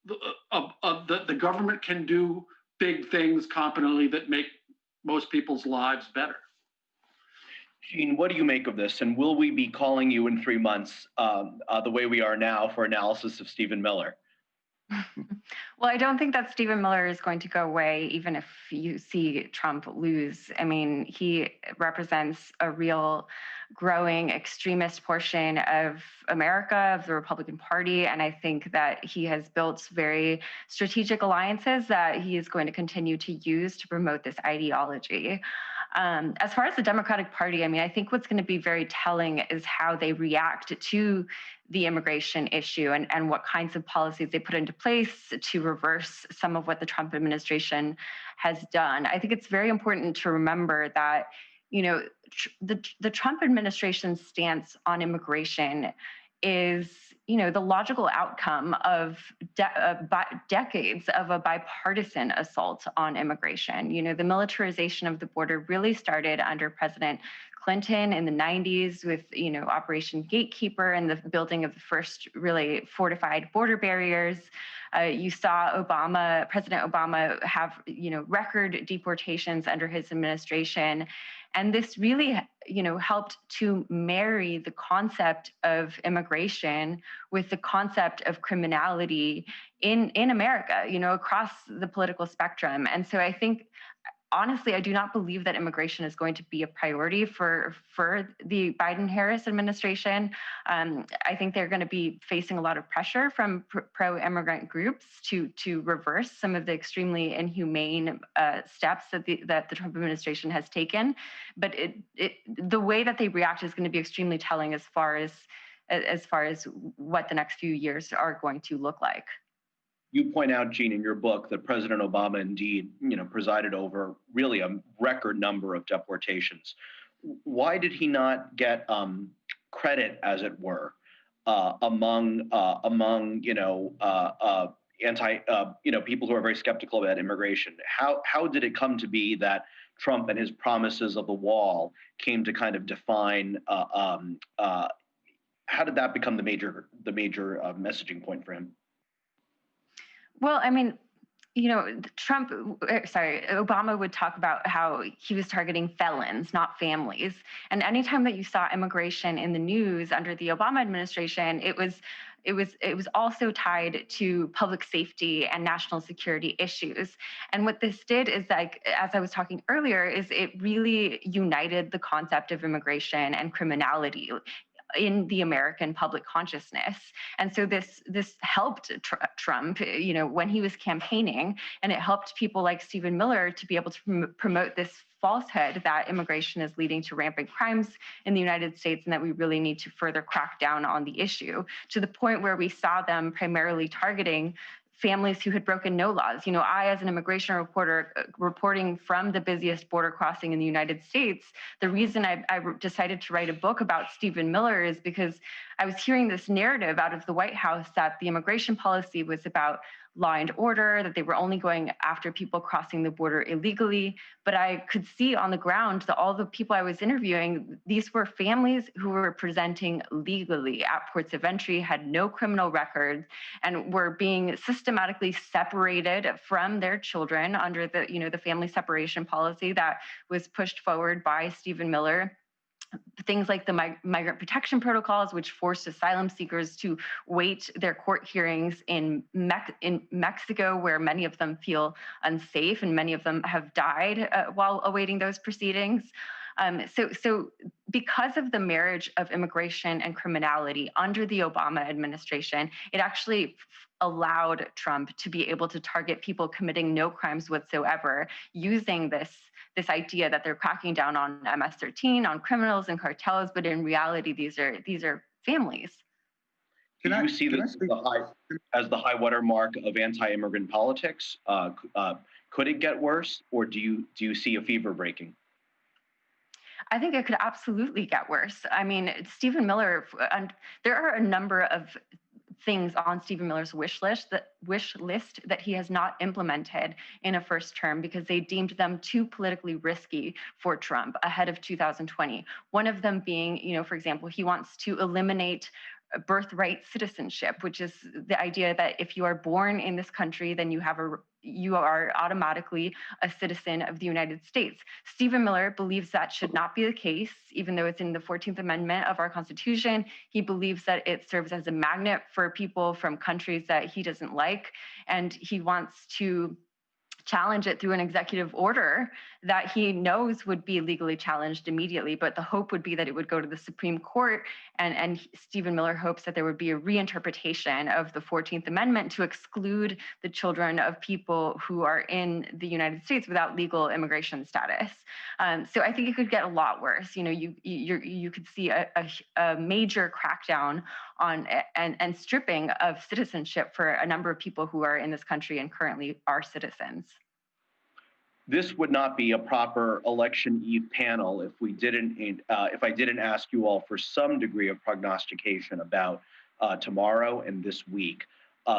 the government can do big things competently that make most people's lives better. Gene, what do you make of this? And will we be calling you in 3 months the way we are now for analysis of Stephen Miller? Well, I don't think that Stephen Miller is going to go away, even if you see Trump lose. I mean, he represents a real growing extremist portion of America, of the Republican Party. And I think that he has built very strategic alliances that he is going to continue to use to promote this ideology. As far as the Democratic Party, I mean, I think what's going to be very telling is how they react to the immigration issue and what kinds of policies they put into place to reverse some of what the Trump administration has done. I think it's very important to remember that, you know, the Trump administration's stance on immigration is, you know, the logical outcome of decades of a bipartisan assault on immigration. You know, the militarization of the border really started under President Clinton in the 90s with, you know, Operation Gatekeeper and the building of the first really fortified border barriers. You saw President Obama have, you know, record deportations under his administration. And this really, you know, helped to marry the concept of immigration with the concept of criminality in America, you know, across the political spectrum. And so I think, honestly, I do not believe that immigration is going to be a priority for the Biden-Harris administration. I think they're going to be facing a lot of pressure from pro-immigrant groups to reverse some of the extremely inhumane steps that the Trump administration has taken. But the way that they react is going to be extremely telling as far as what the next few years are going to look like. You point out, Gene, in your book that President Obama indeed, you know, presided over really a record number of deportations. Why did he not get credit, as it were, among people who are very skeptical about immigration? How did it come to be that Trump and his promises of the wall came to kind of define? How did that become the major messaging point for him? Well, I mean, you know, Obama would talk about how he was targeting felons, not families. And anytime that you saw immigration in the news under the Obama administration, it was also tied to public safety and national security issues. And what this did is, like, as I was talking earlier, is it really united the concept of immigration and criminality in the American public consciousness. And so this helped Trump, you know, when he was campaigning, and it helped people like Stephen Miller to be able to promote this falsehood that immigration is leading to rampant crimes in the United States and that we really need to further crack down on the issue, to the point where we saw them primarily targeting families who had broken no laws. You know, I, as an immigration reporter, reporting from the busiest border crossing in the United States, the reason I decided to write a book about Stephen Miller is because I was hearing this narrative out of the White House that the immigration policy was about law and order, that they were only going after people crossing the border illegally. But I could see on the ground that all the people I was interviewing, these were families who were presenting legally at ports of entry, had no criminal records, and were being systematically separated from their children under the, you know, the family separation policy that was pushed forward by Stephen Miller. Things like the migrant protection protocols, which forced asylum seekers to wait their court hearings in Mexico, where many of them feel unsafe and many of them have died while awaiting those proceedings. So because of the marriage of immigration and criminality under the Obama administration, it actually allowed Trump to be able to target people committing no crimes whatsoever, using this idea that they're cracking down on MS-13, on criminals and cartels, but in reality, these are families. Do you see this as the high watermark of anti-immigrant politics? Could it get worse, or do you see a fever breaking? I think it could absolutely get worse. I mean, Stephen Miller, there are a number of things on Stephen Miller's wish list that he has not implemented in a first term because they deemed them too politically risky for Trump ahead of 2020. One of them being, you know, for example, he wants to eliminate birthright citizenship, which is the idea that if you are born in this country, then you have you are automatically a citizen of the United States. Stephen Miller believes that should not be the case, even though it's in the 14th Amendment of our Constitution. He believes that it serves as a magnet for people from countries that he doesn't like, and he wants to challenge it through an executive order that he knows would be legally challenged immediately. But the hope would be that it would go to the Supreme Court. And Stephen Miller hopes that there would be a reinterpretation of the 14th Amendment to exclude the children of people who are in the United States without legal immigration status. So I think it could get a lot worse. You could see a major crackdown on and stripping of citizenship for a number of people who are in this country and currently are citizens. This would not be a proper election eve panel if I didn't ask you all for some degree of prognostication about tomorrow and this week.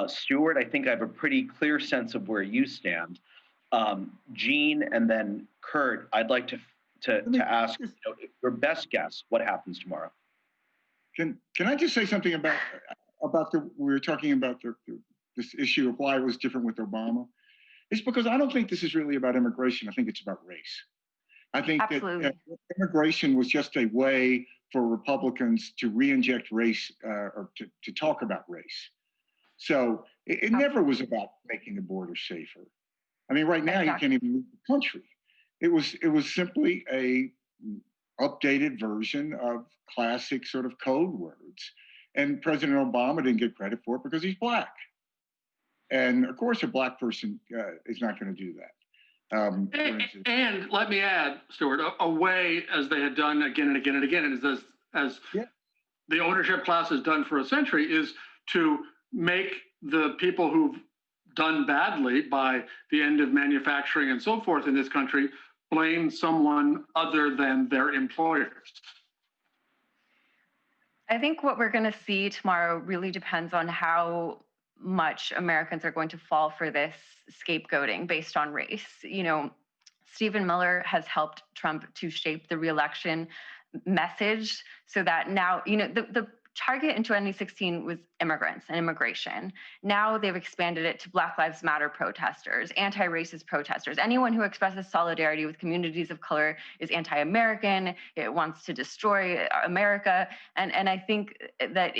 Stuart, I think I have a pretty clear sense of where you stand. Jean and then Kurt, I'd like to ask your best guess what happens tomorrow. Can I just say something about we were talking about this issue of why it was different with Obama? It's because I don't think this is really about immigration. I think it's about race. I think that immigration was just a way for Republicans to re-inject race or to talk about race. So it never was about making the border safer. I mean, right now you can't even leave the country. It was simply a updated version of classic sort of code words. And President Obama didn't get credit for it because he's Black. And of course, a Black person is not going to do that. And let me add, Stuart, a way, as they had done again and again and again, and as the ownership class has done for a century, is to make the people who've done badly by the end of manufacturing and so forth in this country blame someone other than their employers. I think what we're going to see tomorrow really depends on how much Americans are going to fall for this scapegoating based on race. Stephen Miller has helped Trump to shape the reelection message so that now, the target in 2016 was immigrants and immigration. Now they've expanded it to Black Lives Matter protesters, anti-racist protesters. Anyone who expresses solidarity with communities of color is anti-American. It wants to destroy America. And I think that,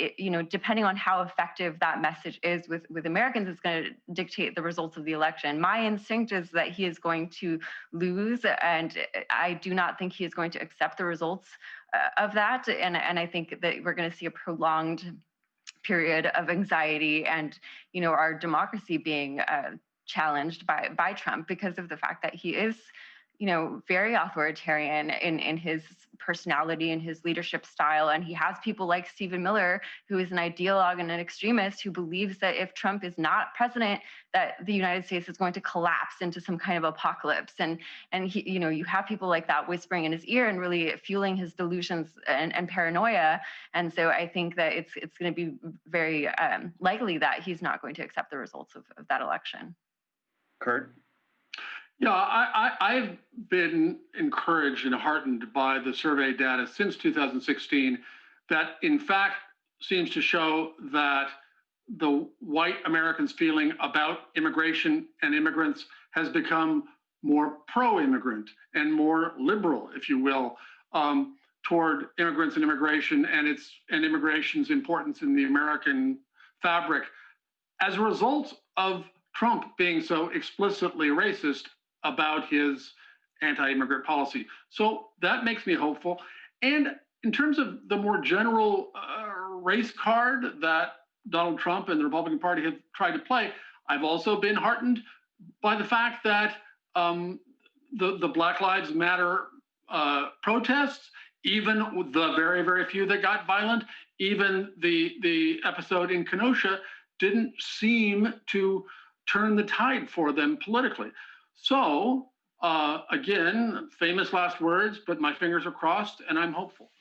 depending on how effective that message is with Americans, it's going to dictate the results of the election. My instinct is that he is going to lose, and I do not think he is going to accept the results of that. And I think that we're going to see a prolonged period of anxiety and, our democracy being challenged by Trump because of the fact that he is, very authoritarian in his personality and his leadership style. And he has people like Stephen Miller, who is an ideologue and an extremist who believes that if Trump is not president, that the United States is going to collapse into some kind of apocalypse. And he, you have people like that whispering in his ear and really fueling his delusions and paranoia. And so I think that it's going to be very likely that he's not going to accept the results of that election. Kurt? Yeah, I've been encouraged and heartened by the survey data since 2016 that in fact seems to show that the white Americans' feeling about immigration and immigrants has become more pro-immigrant and more liberal, if you will, toward immigrants and immigration and immigration's importance in the American fabric as a result of Trump being so explicitly racist about his anti-immigrant policy. So that makes me hopeful. And in terms of the more general race card that Donald Trump and the Republican Party have tried to play, I've also been heartened by the fact that the Black Lives Matter protests, even the very, very few that got violent, even the episode in Kenosha, didn't seem to turn the tide for them politically. So, again, famous last words, but my fingers are crossed and I'm hopeful.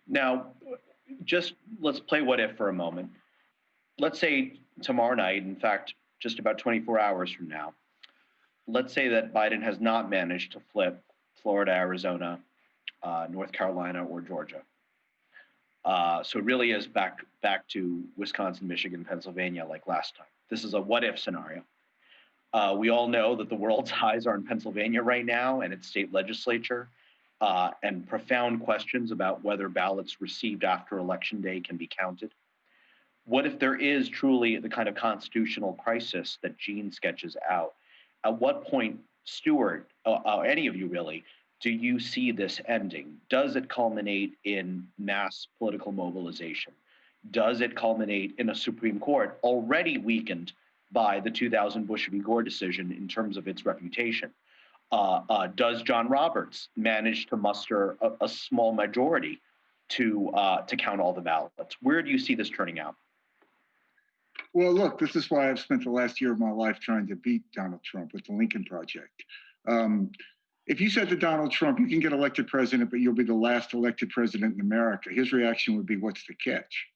Now, just let's play what if for a moment. Let's say tomorrow night, in fact, just about 24 hours from now, let's say that Biden has not managed to flip Florida, Arizona, North Carolina, or Georgia. So it really is back to Wisconsin, Michigan, Pennsylvania like last time. This is a what if scenario. We all know that the world's eyes are in Pennsylvania right now and its state legislature, and profound questions about whether ballots received after Election Day can be counted. What if there is truly the kind of constitutional crisis that Jean sketches out? At what point, Stuart, any of you really, do you see this ending? Does it culminate in mass political mobilization? Does it culminate in a Supreme Court already weakened by the 2000 Bush v. Gore decision in terms of its reputation? Does John Roberts manage to muster a small majority to count all the ballots? Where do you see this turning out? Well, look, this is why I've spent the last year of my life trying to beat Donald Trump with the Lincoln Project. If you said to Donald Trump, you can get elected president, but you'll be the last elected president in America, his reaction would be, what's the catch?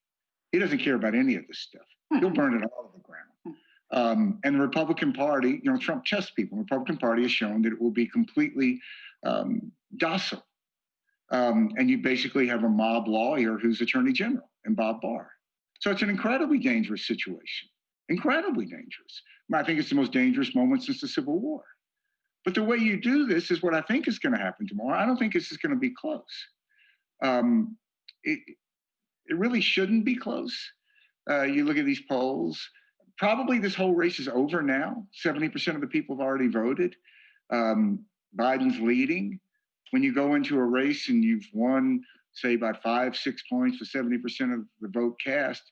He doesn't care about any of this stuff. He'll burn it all to the ground. And the Republican Party, Trump tests people. The Republican Party has shown that it will be completely docile. And you basically have a mob lawyer who's Attorney General and Bob Barr. So it's an incredibly dangerous situation, incredibly dangerous. I think it's the most dangerous moment since the Civil War. But the way you do this is what I think is going to happen tomorrow. I don't think this is going to be close. It really shouldn't be close. You look at these polls, probably this whole race is over now. 70% of the people have already voted. Biden's leading. When you go into a race and you've won, say, by 5-6 points for 70% of the vote cast,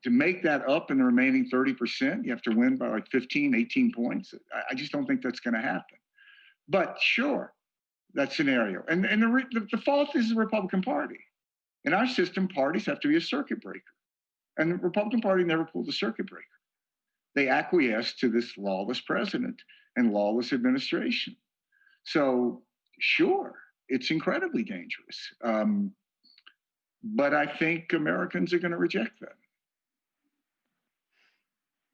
to make that up in the remaining 30%, you have to win by like 15, 18 points. I just don't think that's going to happen. But sure, that scenario. And the fault is the Republican Party. In our system, parties have to be a circuit breaker. And the Republican Party never pulled a circuit breaker. They acquiesced to this lawless president and lawless administration. So sure, it's incredibly dangerous. But I think Americans are going to reject that.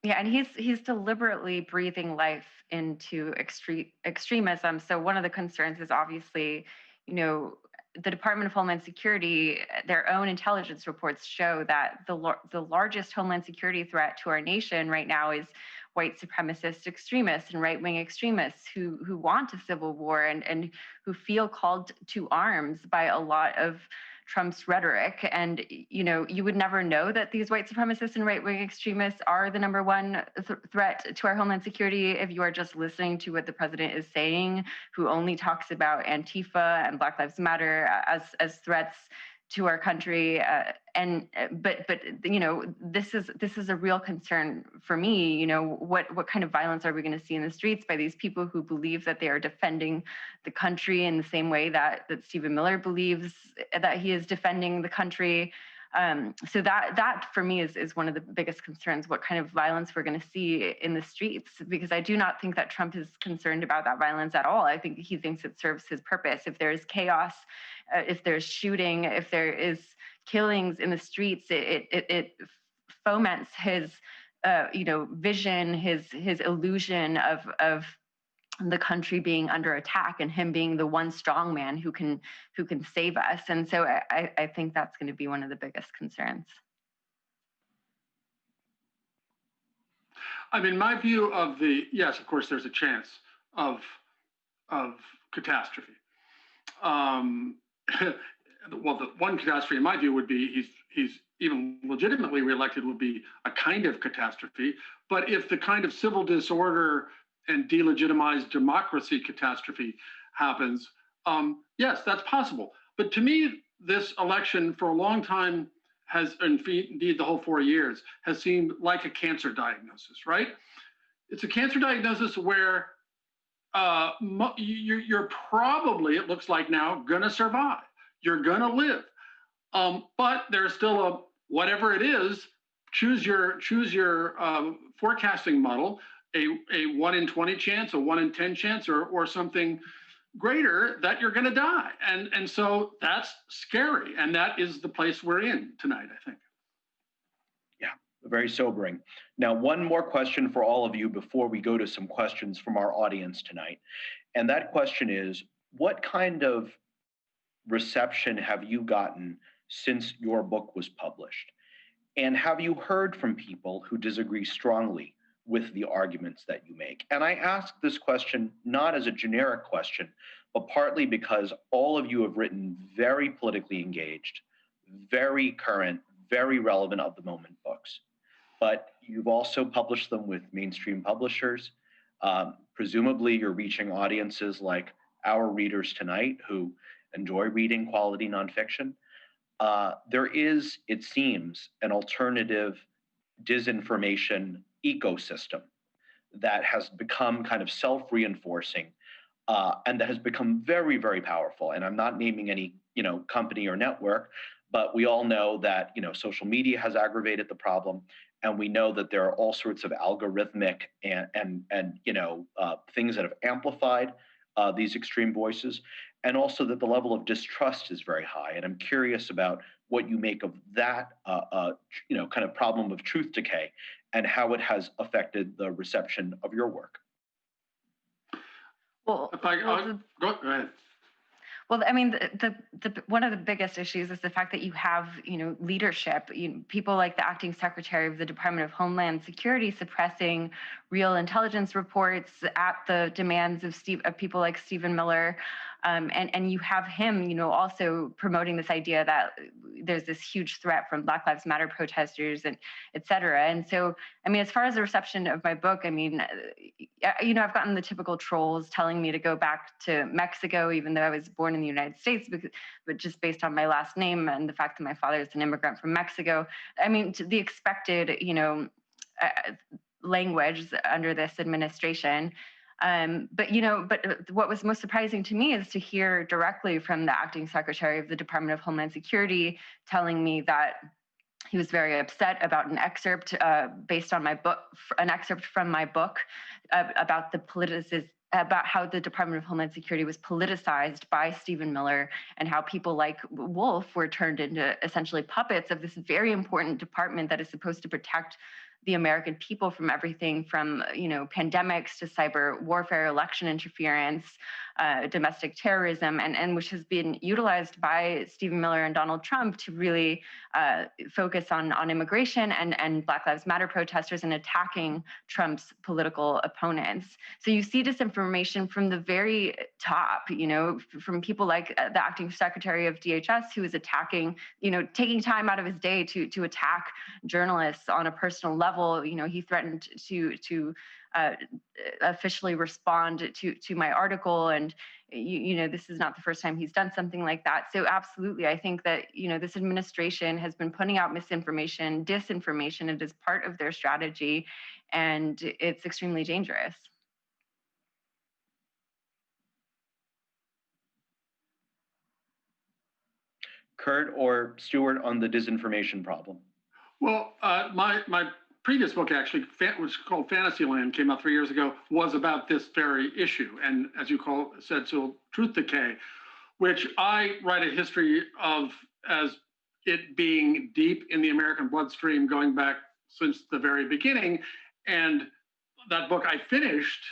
Yeah, and he's deliberately breathing life into extremism. So one of the concerns is obviously, the Department of Homeland Security, their own intelligence reports show that the largest Homeland Security threat to our nation right now is white supremacist extremists and right-wing extremists who want a civil war and who feel called to arms by a lot of Trump's rhetoric. And, you would never know that these white supremacists and right-wing extremists are the number one threat to our Homeland Security if you are just listening to what the president is saying, who only talks about Antifa and Black Lives Matter as threats to our country. But this is a real concern for me. What kind of violence are we going to see in the streets by these people who believe that they are defending the country in the same way that Stephen Miller believes that he is defending the country? So that for me is one of the biggest concerns, what kind of violence we're going to see in the streets, because I do not think that Trump is concerned about that violence at all. I think he thinks it serves his purpose. If there's chaos, if there's shooting, if there is killings in the streets, it foments his vision, his illusion of the country being under attack and him being the one strong man who can save us. And so I think that's going to be one of the biggest concerns. I mean, my view of yes, of course, there's a chance of catastrophe. Well, the one catastrophe in my view would be he's even legitimately reelected would be a kind of catastrophe. But if the kind of civil disorder and delegitimized democracy catastrophe happens, yes, that's possible. But to me, this election for a long time has, indeed the whole 4 years, has seemed like a cancer diagnosis, right? It's a cancer diagnosis where you're probably, it looks like now, gonna survive. You're gonna live. But there's still a, whatever it is, choose your forecasting model, a 1 in 20 chance, a 1 in 10 chance, or something greater that you're gonna die. And so that's scary. And that is the place we're in tonight, I think. Yeah, very sobering. Now, one more question for all of you before we go to some questions from our audience tonight. And that question is, what kind of reception have you gotten since your book was published? And have you heard from people who disagree strongly with the arguments that you make? And I ask this question not as a generic question, but partly because all of you have written very politically engaged, very current, very relevant of the moment books. But you've also published them with mainstream publishers. Presumably you're reaching audiences like our readers tonight who enjoy reading quality nonfiction. There is, it seems, an alternative disinformation ecosystem that has become kind of self-reinforcing and that has become very, very powerful. And I'm not naming any, company or network, but we all know that, social media has aggravated the problem. And we know that there are all sorts of algorithmic and things that have amplified these extreme voices, and also that the level of distrust is very high. And I'm curious about what you make of that, kind of problem of truth decay, and how it has affected the reception of your work. Well, Go ahead. Well, I mean, the one of the biggest issues is the fact that you have, leadership, people like the acting secretary of the Department of Homeland Security suppressing real intelligence reports at the demands of people like Stephen Miller. And you have him, also promoting this idea that there's this huge threat from Black Lives Matter protesters and et cetera. And so, I mean, as far as the reception of my book, I mean, I've gotten the typical trolls telling me to go back to Mexico, even though I was born in the United States, but just based on my last name and the fact that my father is an immigrant from Mexico. I mean, the expected, language under this administration. But what was most surprising to me is to hear directly from the acting secretary of the Department of Homeland Security telling me that he was very upset about an excerpt based on my book, an excerpt from my book about about how the Department of Homeland Security was politicized by Stephen Miller, and how people like Wolf were turned into essentially puppets of this very important department that is supposed to protect the American people from everything from, pandemics to cyber warfare, election interference, domestic terrorism, and which has been utilized by Stephen Miller and Donald Trump to really focus on immigration and Black Lives Matter protesters and attacking Trump's political opponents. So you see disinformation from the very top, from people like the acting secretary of DHS, who is attacking, taking time out of his day to attack journalists on a personal level. He threatened to officially respond to my article, and this is not the first time he's done something like that. So absolutely, I think that this administration has been putting out misinformation, disinformation. It is part of their strategy, and it's extremely dangerous. Kurt or Stuart on the disinformation problem? Well, my previous book, actually, which is called Fantasyland, came out 3 years ago, was about this very issue. And as you said, so truth decay, which I write a history of as it being deep in the American bloodstream going back since the very beginning. And that book I finished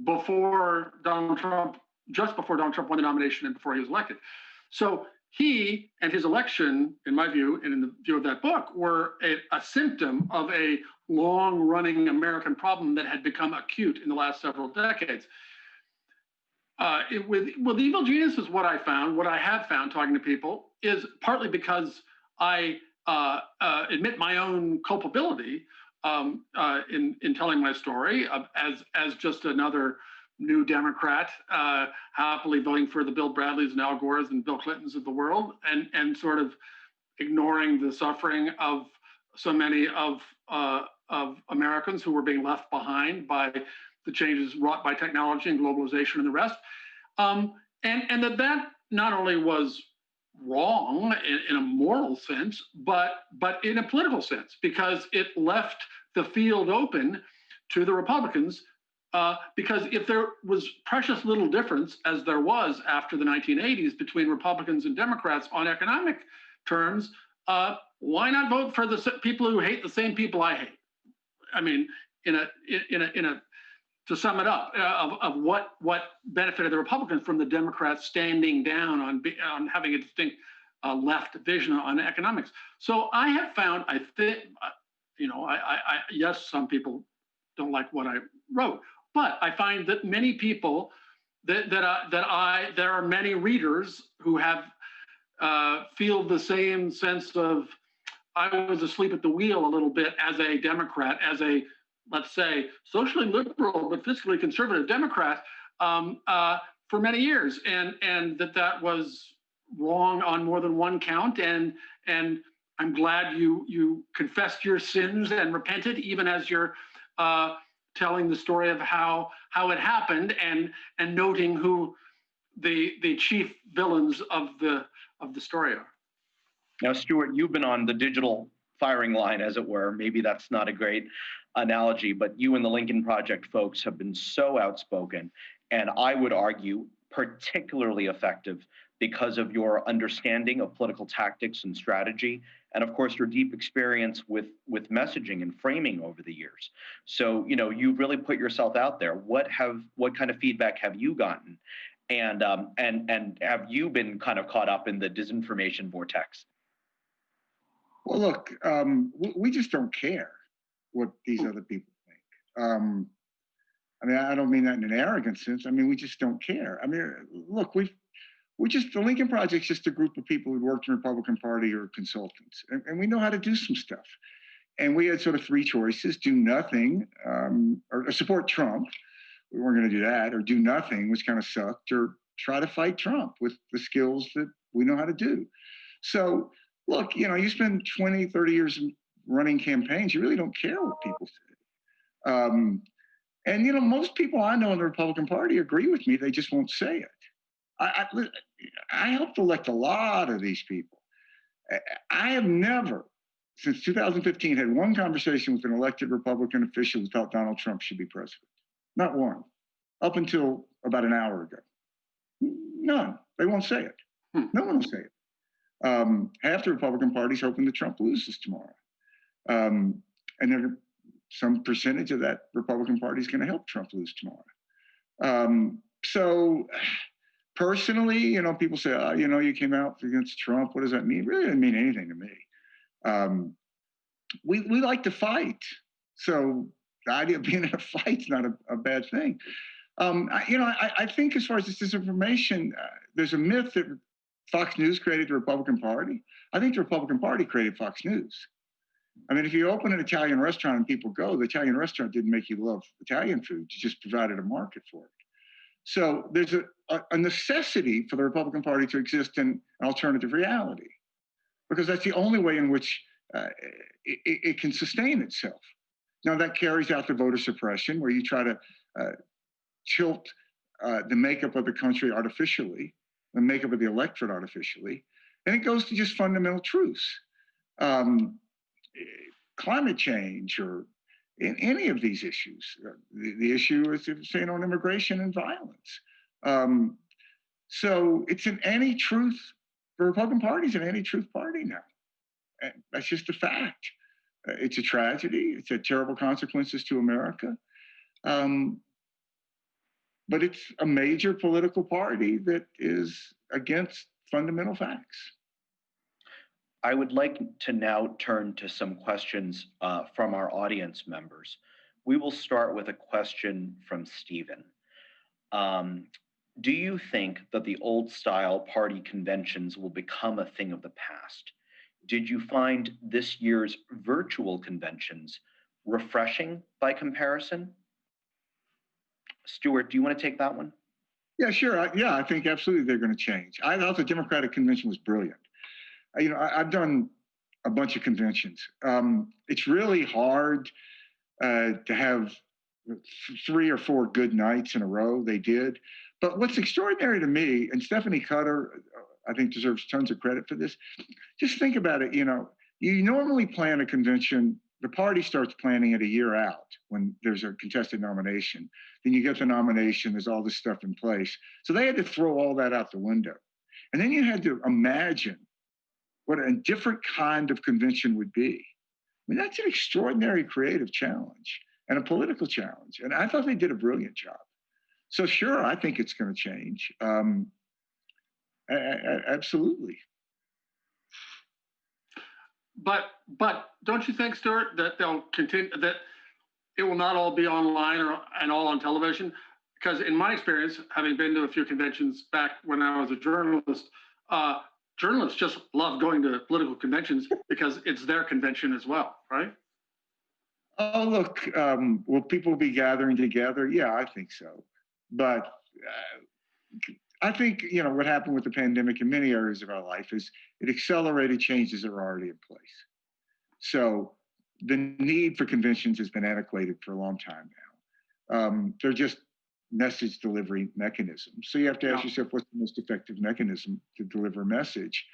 before Donald Trump, just before Donald Trump won the nomination and before he was elected. So he and his election, in my view, and in the view of that book, were a symptom of a long-running American problem that had become acute in the last several decades. With evil genius is what I have found talking to people, is partly because I admit my own culpability in telling my story as just another new Democrat, happily voting for the Bill Bradleys and Al Gores and Bill Clintons of the world, and sort of ignoring the suffering of so many of Americans who were being left behind by the changes wrought by technology and globalization and the rest. And that not only was wrong in a moral sense, but in a political sense, because it left the field open to the Republicans. Because if there was precious little difference, as there was after the 1980s between Republicans and Democrats on economic terms, why not vote for the people who hate the same people I hate? I mean, to sum it up, of what benefited the Republicans from the Democrats standing down on having a distinct left vision on economics. So I have found, I think, Yes, some people don't like what I wrote, but I find that many people, there are many readers who have feel the same sense of I was asleep at the wheel a little bit as a Democrat, as a, let's say, socially liberal but fiscally conservative Democrat for many years, and that was wrong on more than one count. And I'm glad you confessed your sins and repented, even as you're telling the story of how it happened, and noting who the chief villains of the story are. Now, Stuart, you've been on the digital firing line, as it were. Maybe that's not a great analogy, but you and the Lincoln Project folks have been so outspoken, and I would argue particularly effective because of your understanding of political tactics and strategy, and of course your deep experience with messaging and framing over the years. So, you've really put yourself out there. What kind of feedback have you gotten? And have you been kind of caught up in the disinformation vortex? Well, look, we just don't care what these other people think. I don't mean that in an arrogant sense. We just don't care. Look, the Lincoln Project's just a group of people who worked in the Republican Party or consultants, and we know how to do some stuff. And we had sort of three choices: do nothing, or support Trump. We weren't going to do that, or do nothing, which kind of sucked, or try to fight Trump with the skills that we know how to do. So, look, you spend 20, 30 years running campaigns, you really don't care what people say. And most people I know in the Republican Party agree with me, they just won't say it. I helped elect a lot of these people. I have never, since 2015, had one conversation with an elected Republican official who thought Donald Trump should be president. Not one, up until about an hour ago. None. They won't say it. No one will say it. Half the Republican Party's hoping that Trump loses tomorrow. And then some percentage of that Republican Party is going to help Trump lose tomorrow. So personally, people say, oh, you came out against Trump. What does that mean? It really didn't mean anything to me. We like to fight. So the idea of being in a fight's not a bad thing. I think as far as this disinformation, there's a myth that Fox News created the Republican Party. I think the Republican Party created Fox News. If you open an Italian restaurant and people go, the Italian restaurant didn't make you love Italian food. You just provided a market for it. So there's a necessity for the Republican Party to exist in an alternative reality, because that's the only way in which it can sustain itself. Now, that carries out to voter suppression, where you try to tilt the makeup of the country artificially, the makeup of the electorate artificially, and it goes to just fundamental truths. Climate change, or in any of these issues. The issue is saying on immigration and violence. So it's an anti-truth, the Republican Party is an anti-truth party now. And that's just a fact. It's a tragedy. It's had terrible consequences to America. But it's a major political party that is against fundamental facts. I would like to now turn to some questions from our audience members. We will start with a question from Stephen. Do you think that the old style party conventions will become a thing of the past? Did you find this year's virtual conventions refreshing by comparison? Stuart, do you want to take that one? Yeah, sure. I think absolutely they're going to change. I thought the Democratic convention was brilliant. I've done a bunch of conventions. It's really hard to have 3 or 4 good nights in a row. They did. But what's extraordinary to me, and Stephanie Cutter, I think, deserves tons of credit for this. Just think about it. You normally plan a convention, the party starts planning it a year out when there's a contested nomination. Then you get the nomination, there's all this stuff in place. So they had to throw all that out the window. And then you had to imagine what a different kind of convention would be. That's an extraordinary creative challenge and a political challenge. And I thought they did a brilliant job. So sure, I think it's going to change. Absolutely. but don't you think, Stuart, that they'll continue, that it will not all be online and all on television? Because in my experience, having been to a few conventions back when I was a journalist, journalists just love going to political conventions because it's their convention as well, right? Oh, look, will people be gathering together? Yeah, I think so. But I think, what happened with the pandemic in many areas of our life is it accelerated changes that were already in place. So the need for conventions has been antiquated for a long time now. They're just message delivery mechanisms. So you have to ask yourself, what's the most effective mechanism to deliver a message?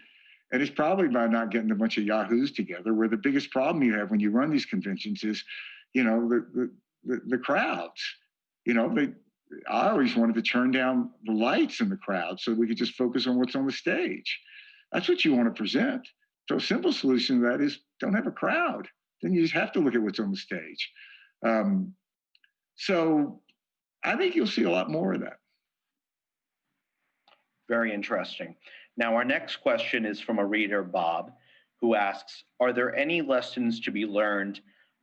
And it's probably by not getting a bunch of yahoos together, where the biggest problem you have when you run these conventions is, the crowds. I always wanted to turn down the lights in the crowd so we could just focus on what's on the stage. That's what you want to present. So a simple solution to that is don't have a crowd. Then you just have to look at what's on the stage. So I think you'll see a lot more of that. Very interesting. Now, our next question is from a reader, Bob, who asks, are there any lessons to be learned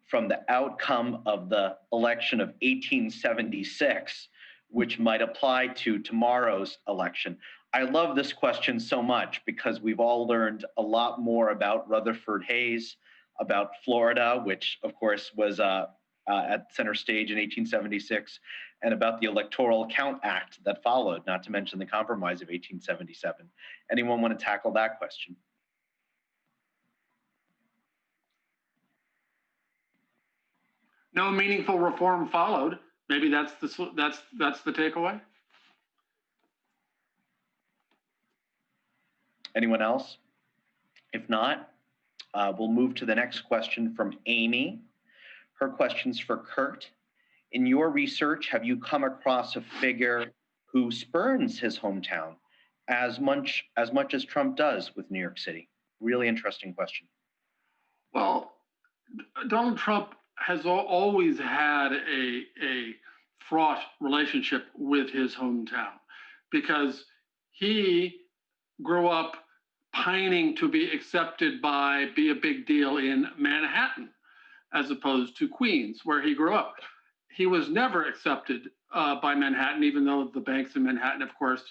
from the outcome of the election of 1876, which might apply to tomorrow's election? I love this question so much because we've all learned a lot more about Rutherford Hayes, about Florida, which of course was at center stage in 1876, and about the Electoral Count Act that followed, not to mention the Compromise of 1877. Anyone want to tackle that question? No meaningful reform followed. Maybe that's the takeaway. Anyone else? If not, we'll move to the next question from Amy. Her question's for Kurt. In your research, have you come across a figure who spurns his hometown as much as Trump does with New York City? Really interesting question. Well, Donald Trump has always had a fraught relationship with his hometown because he grew up pining to be accepted be a big deal in Manhattan as opposed to Queens, where he grew up. He was never accepted by Manhattan, even though the banks in Manhattan, of course,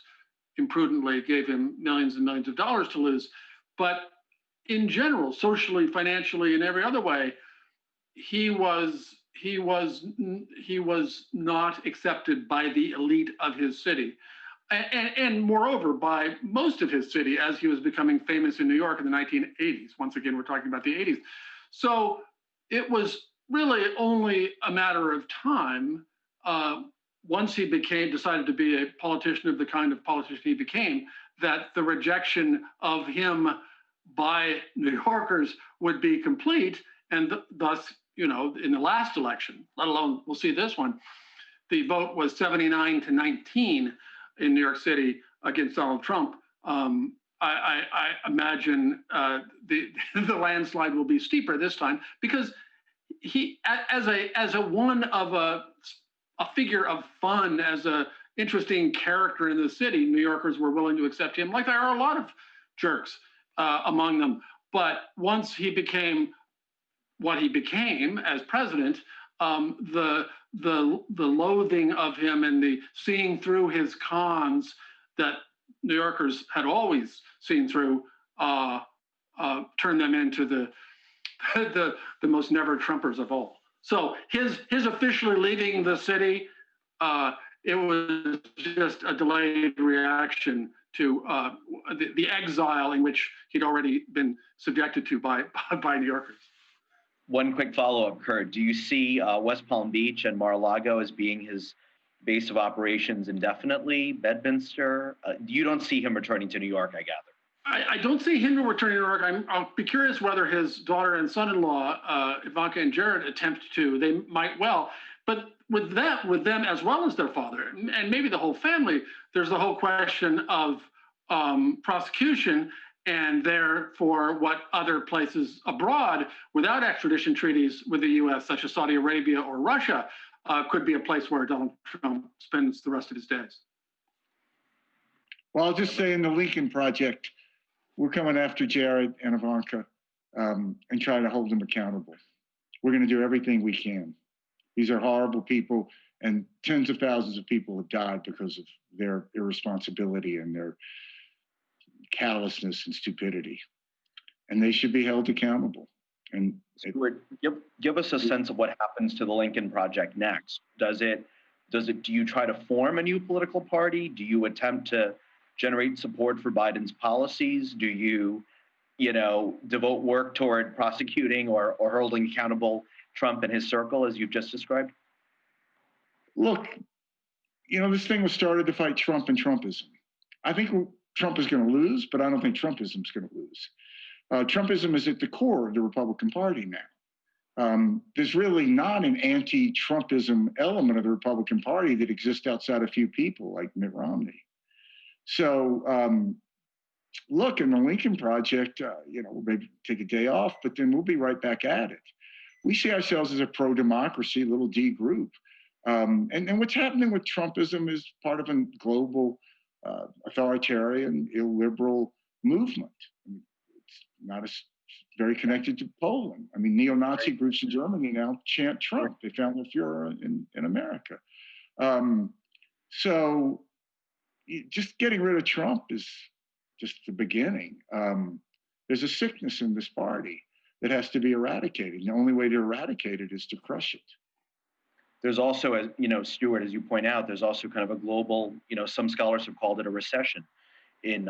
imprudently gave him millions and millions of dollars to lose. But in general, socially, financially, and every other way, he was not accepted by the elite of his city. And moreover, by most of his city, as he was becoming famous in New York in the 1980s. Once again, we're talking about the 80s. So it was really only a matter of time once he decided to be a politician of the kind of politician he became, that the rejection of him by New Yorkers would be complete. And thus, in the last election, let alone we'll see this one, the vote was 79-19 in New York City against Donald Trump. I imagine the landslide will be steeper this time because he, as a figure of fun, as a interesting character in the city, New Yorkers were willing to accept him, like there are a lot of jerks among them. But once he became what he became as president, the loathing of him and the seeing through his cons that New Yorkers had always seen through turned them into the most never Trumpers of all. So his officially leaving the city, it was just a delayed reaction to the exile in which he'd already been subjected to by New Yorkers. One quick follow-up, Kurt. Do you see West Palm Beach and Mar-a-Lago as being his base of operations indefinitely? Bedminster? You don't see him returning to New York, I gather. I don't see him returning to New York. I'll be curious whether his daughter and son-in-law, Ivanka and Jared, attempt to. They might well. But with them as well as their father, and maybe the whole family, there's the whole question of prosecution and therefore what other places abroad without extradition treaties with the U.S., such as Saudi Arabia or Russia, could be a place where Donald Trump spends the rest of his days. Well, I'll just say in the Lincoln Project, we're coming after Jared and Ivanka. and try to hold them accountable. We're going to do everything we can. These are horrible people, and tens of thousands of people have died because of their irresponsibility and their callousness and stupidity. And they should be held accountable. And Stuart, give us a sense of what happens to the Lincoln Project next. Do you try to form a new political party? Do you attempt to generate support for Biden's policies? Do you, devote work toward prosecuting or holding accountable Trump and his circle, as you've just described? Look, this thing was started to fight Trump and Trumpism. I think Trump is going to lose, but I don't think Trumpism is going to lose. Trumpism is at the core of the Republican Party now. There's really not an anti-Trumpism element of the Republican Party that exists outside a few people like Mitt Romney. So, look, in the Lincoln Project, we'll maybe take a day off, but then we'll be right back at it. We see ourselves as a pro-democracy, little D group. And what's happening with Trumpism is part of a global authoritarian, illiberal movement. It's not very connected to Poland. I mean, neo-Nazi groups in Germany now chant Trump. They found their Führer in America. So just getting rid of Trump is just the beginning. There's a sickness in this party that has to be eradicated. The only way to eradicate it is to crush it. There's also, as Stuart, as you point out, there's also kind of a global, some scholars have called it a recession in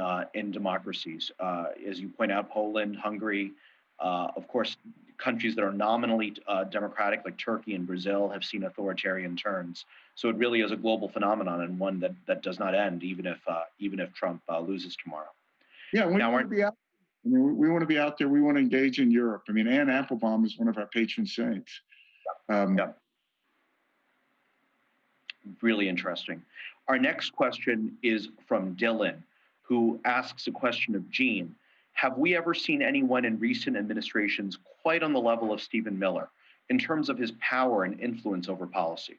democracies. As you point out, Poland, Hungary, of course, countries that are nominally democratic, like Turkey and Brazil, have seen authoritarian turns. So it really is a global phenomenon, and one that does not end, even if Trump loses tomorrow. Yeah, we want to be out. I mean, we want to be out there. We want to engage in Europe. I mean, Anne Applebaum is one of our patron saints. Really interesting. Our next question is from Dylan, who asks a question of Gene. Have we ever seen anyone in recent administrations quite on the level of Stephen Miller in terms of his power and influence over policy?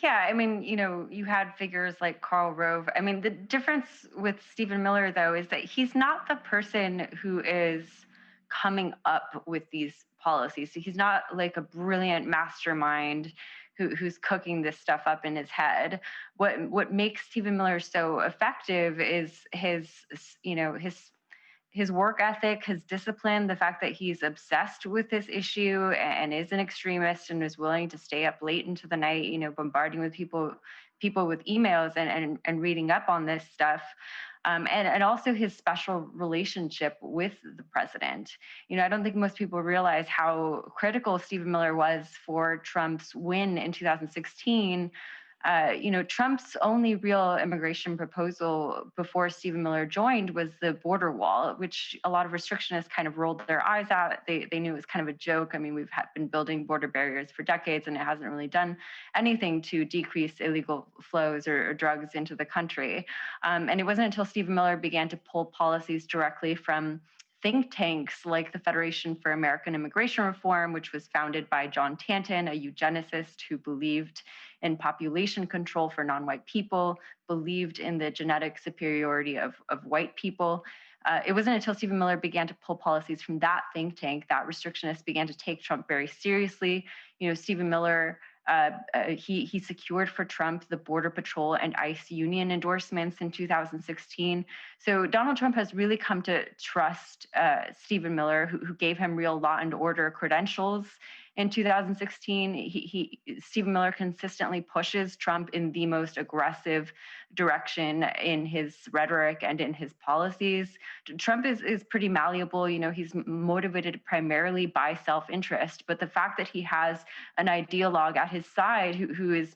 Yeah, I mean, you had figures like Karl Rove. I mean, the difference with Stephen Miller, though, is that he's not the person who is coming up with these policies. So he's not like a brilliant mastermind who's cooking this stuff up in his head. What makes Stephen Miller so effective is his work ethic, his discipline, the fact that he's obsessed with this issue and is an extremist and is willing to stay up late into the night, bombarding with people with emails and reading up on this stuff. And also his special relationship with the president. I don't think most people realize how critical Stephen Miller was for Trump's win in 2016. Trump's only real immigration proposal before Stephen Miller joined was the border wall, which a lot of restrictionists kind of rolled their eyes at. They knew it was kind of a joke. I mean, we've been building border barriers for decades, and it hasn't really done anything to decrease illegal flows or drugs into the country. And it wasn't until Stephen Miller began to pull policies directly from think tanks like the Federation for American Immigration Reform, which was founded by John Tanton, a eugenicist who believed in population control for non-white people, believed in the genetic superiority of white people. It wasn't until Stephen Miller began to pull policies from that think tank that restrictionists began to take Trump very seriously. Stephen Miller, he secured for Trump the Border Patrol and ICE union endorsements in 2016. So Donald Trump has really come to trust Stephen Miller, who gave him real law and order credentials in 2016. Stephen Miller consistently pushes Trump in the most aggressive direction in his rhetoric and in his policies. Trump is pretty malleable. He's motivated primarily by self-interest, but the fact that he has an ideologue at his side who's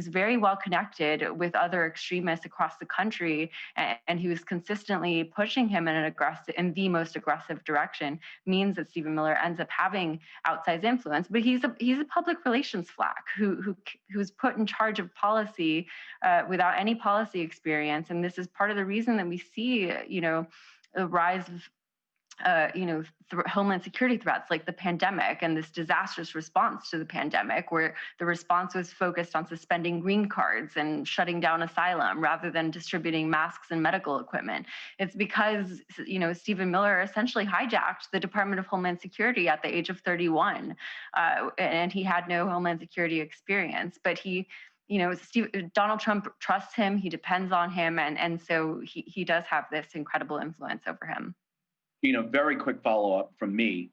very well connected with other extremists across the country, and who's consistently pushing him in the most aggressive direction, means that Stephen Miller ends up having outsized influence. But he's a public relations flack who's put in charge of policy without any policy experience, and this is part of the reason that we see a rise Homeland security threats like the pandemic and this disastrous response to the pandemic, where the response was focused on suspending green cards and shutting down asylum rather than distributing masks and medical equipment. It's because, Stephen Miller essentially hijacked the Department of Homeland Security at the age of 31, and he had no Homeland Security experience, but Donald Trump trusts him, he depends on him, and so he does have this incredible influence over him. Very quick follow-up from me.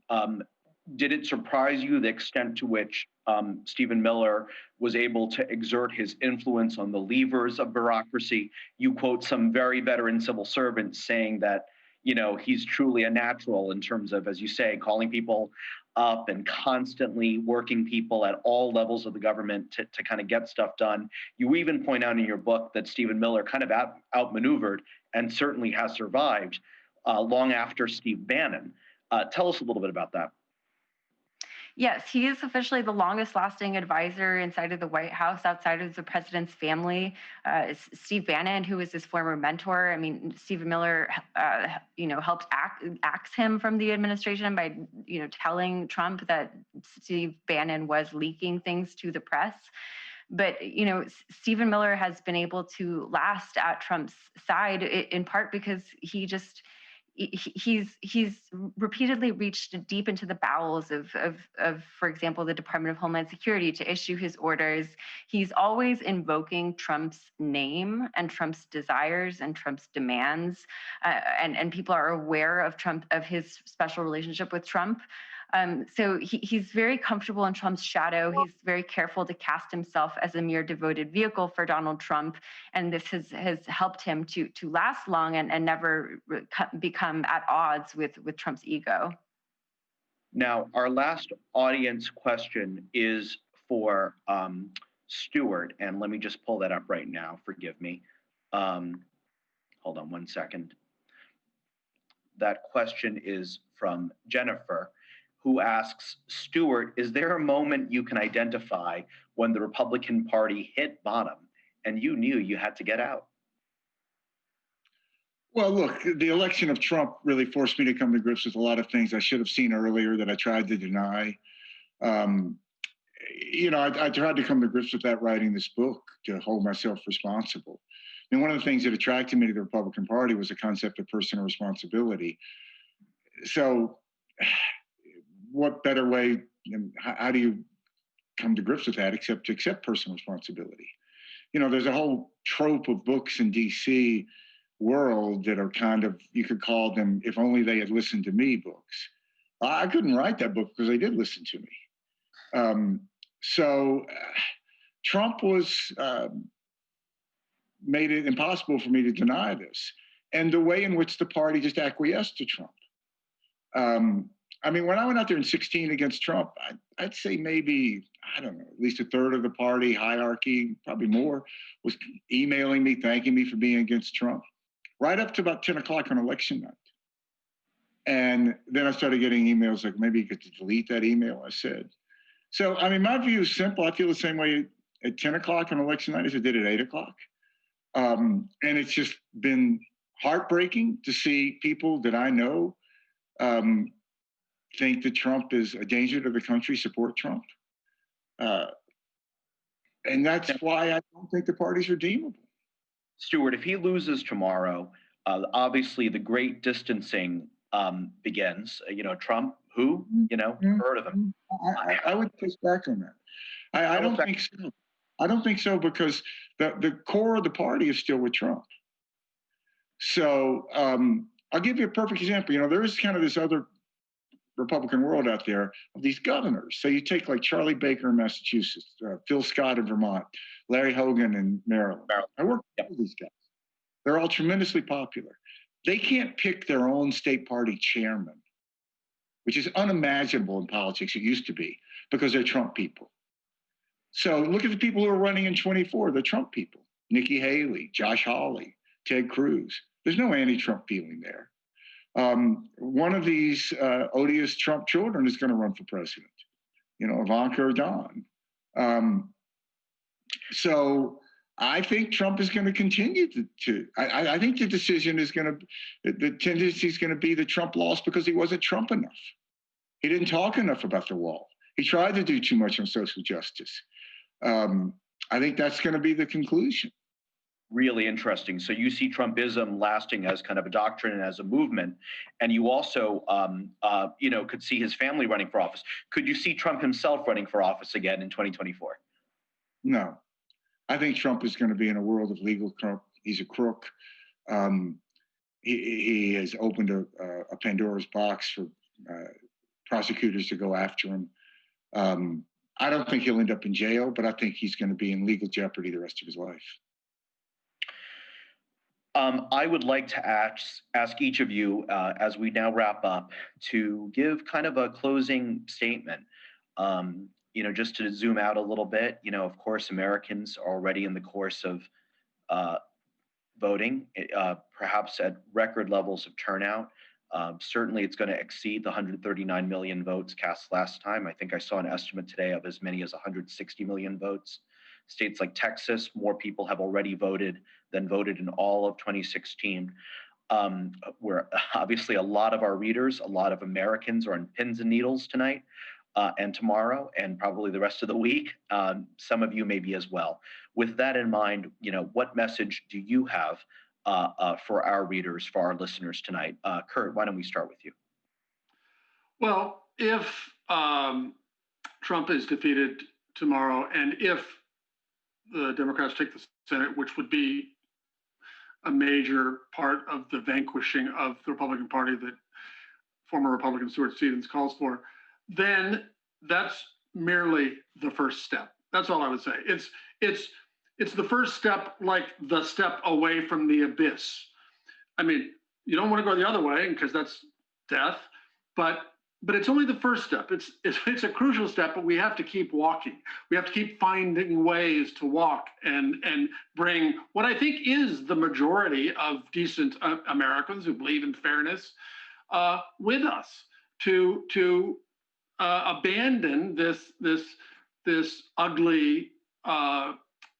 Did it surprise you the extent to which Stephen Miller was able to exert his influence on the levers of bureaucracy? You quote some very veteran civil servants saying that, he's truly a natural in terms of, as you say, calling people up and constantly working people at all levels of the government to kind of get stuff done. You even point out in your book that Stephen Miller kind of outmaneuvered and certainly has survived long after Steve Bannon. Tell us a little bit about that. Yes, he is officially the longest lasting advisor inside of the White House outside of the president's family. Steve Bannon, who was his former mentor, Stephen Miller, helped axe him from the administration by, telling Trump that Steve Bannon was leaking things to the press. But, Stephen Miller has been able to last at Trump's side in part because he's repeatedly reached deep into the bowels of, for example, the Department of Homeland Security to issue his orders. He's always invoking Trump's name and Trump's desires and Trump's demands, and people are aware of his special relationship with Trump. So he's very comfortable in Trump's shadow. He's very careful to cast himself as a mere devoted vehicle for Donald Trump. And this has helped him to last long and never become at odds with Trump's ego. Now, our last audience question is for Stuart. And let me just pull that up right now. Forgive me. Hold on one second. That question is from Jennifer, who asks, Stuart, is there a moment you can identify when the Republican Party hit bottom and you knew you had to get out? Well, look, the election of Trump really forced me to come to grips with a lot of things I should have seen earlier that I tried to deny. I tried to come to grips with that writing this book to hold myself responsible. And one of the things that attracted me to the Republican Party was the concept of personal responsibility. So what better way, how do you come to grips with that except to accept personal responsibility? There's a whole trope of books in DC world that are kind of, you could call them, if only they had listened to me books. I couldn't write that book because they did listen to me. So Trump made it impossible for me to deny this. And the way in which the party just acquiesced to Trump. When I went out there in 2016 against Trump, I'd say maybe, I don't know, at least a third of the party hierarchy, probably more, was emailing me, thanking me for being against Trump, right up to about 10 o'clock on election night. And then I started getting emails like, maybe you could delete that email I said. So, my view is simple. I feel the same way at 10 o'clock on election night as I did at 8 o'clock. And it's just been heartbreaking to see people that I know think that Trump is a danger to the country, support Trump. And that's why I don't think the party's redeemable. Stuart, if he loses tomorrow, obviously the great distancing begins. Trump, who? Heard of him. I would push back on that. I don't think so. I don't think so because the core of the party is still with Trump. So I'll give you a perfect example. There is kind of this other Republican world out there of these governors. So you take like Charlie Baker in Massachusetts, Phil Scott in Vermont, Larry Hogan in Maryland. I work with all these guys. They're all tremendously popular. They can't pick their own state party chairman, which is unimaginable in politics. It used to be because they're Trump people. So look at the people who are running in 24. They're Trump people. Nikki Haley, Josh Hawley, Ted Cruz. There's no anti-Trump feeling there. One of these odious Trump children is going to run for president, Ivanka or Don. So I think Trump is going to continue I think the decision is going to, the tendency is going to be that Trump lost because he wasn't Trump enough. He didn't talk enough about the wall. He tried to do too much on social justice. I think that's going to be the conclusion. Really interesting. So you see Trumpism lasting as kind of a doctrine and as a movement, and you also, could see his family running for office. Could you see Trump himself running for office again in 2024? No, I think Trump is going to be in a world of legal crook. He's a crook. He has opened a Pandora's box for prosecutors to go after him. I don't think he'll end up in jail, but I think he's going to be in legal jeopardy the rest of his life. I would like to ask each of you, as we now wrap up, to give kind of a closing statement. Just to zoom out a little bit, of course, Americans are already in the course of voting, perhaps at record levels of turnout. Certainly, it's going to exceed the 139 million votes cast last time. I think I saw an estimate today of as many as 160 million votes. States like Texas, more people have already voted than voted in all of 2016. Where obviously a lot of our readers, a lot of Americans are on pins and needles tonight and tomorrow, and probably the rest of the week. Some of you maybe as well. With that in mind, what message do you have for our readers, for our listeners tonight? Kurt, why don't we start with you? Well, if Trump is defeated tomorrow, and if the Democrats take the Senate, which would be a major part of the vanquishing of the Republican Party that former Republican Stuart Stevens calls for, then that's merely the first step. That's all I would say. It's the first step, like the step away from the abyss. I mean, you don't want to go the other way because that's death, but it's only the first step. It's a crucial step, but we have to keep walking. We have to keep finding ways to walk and bring what I think is the majority of decent Americans who believe in fairness with us to abandon this ugly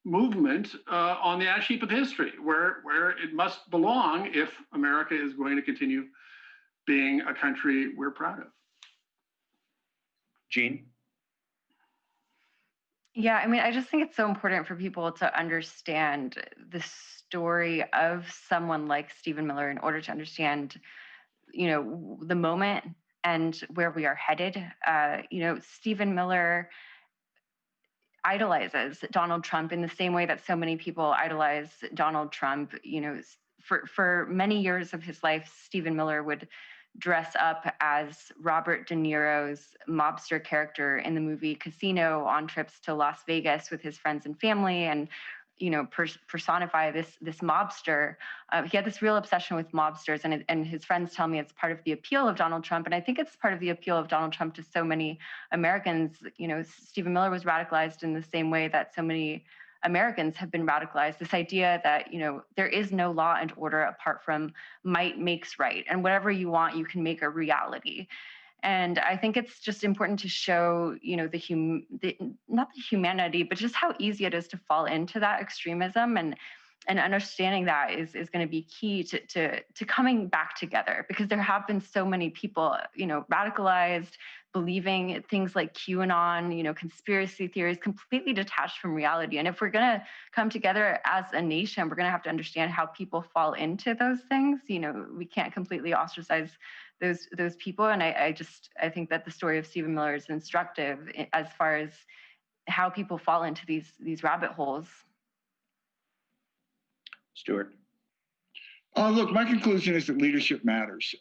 movement on the ash heap of history, where it must belong if America is going to continue being a country we're proud of. Jean? Yeah, I mean, I just think it's so important for people to understand the story of someone like Stephen Miller in order to understand, the moment and where we are headed. Stephen Miller idolizes Donald Trump in the same way that so many people idolize Donald Trump. For many years of his life, Stephen Miller would dress up as Robert De Niro's mobster character in the movie Casino on trips to Las Vegas with his friends and family, and personify this mobster. He had this real obsession with mobsters, and his friends tell me it's part of the appeal of Donald Trump, and I think it's part of the appeal of Donald Trump to so many Americans. Stephen Miller was radicalized in the same way that so many Americans have been radicalized. This idea that, there is no law and order apart from might makes right, and whatever you want, you can make a reality. And I think it's just important to show, not the humanity, but just how easy it is to fall into that extremism, and understanding that is going to be key to coming back together, because there have been so many people, radicalized, believing things like QAnon, conspiracy theories, completely detached from reality. And if we're going to come together as a nation, we're going to have to understand how people fall into those things. We can't completely ostracize those people. And I think that the story of Stephen Miller is instructive as far as how people fall into these rabbit holes. Stuart? Look, my conclusion is that leadership matters.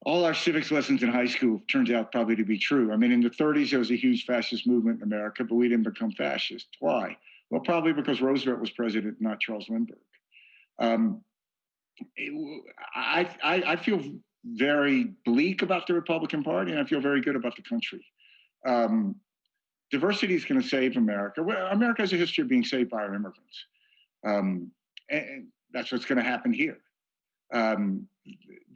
All our civics lessons in high school turns out probably to be true. I mean, in the 30s, there was a huge fascist movement in America, but we didn't become fascist. Why? Well, probably because Roosevelt was president, not Charles Lindbergh. I feel very bleak about the Republican Party, and I feel very good about the country. Diversity is going to save America. Well, America has a history of being saved by our immigrants. And that's what's going to happen here.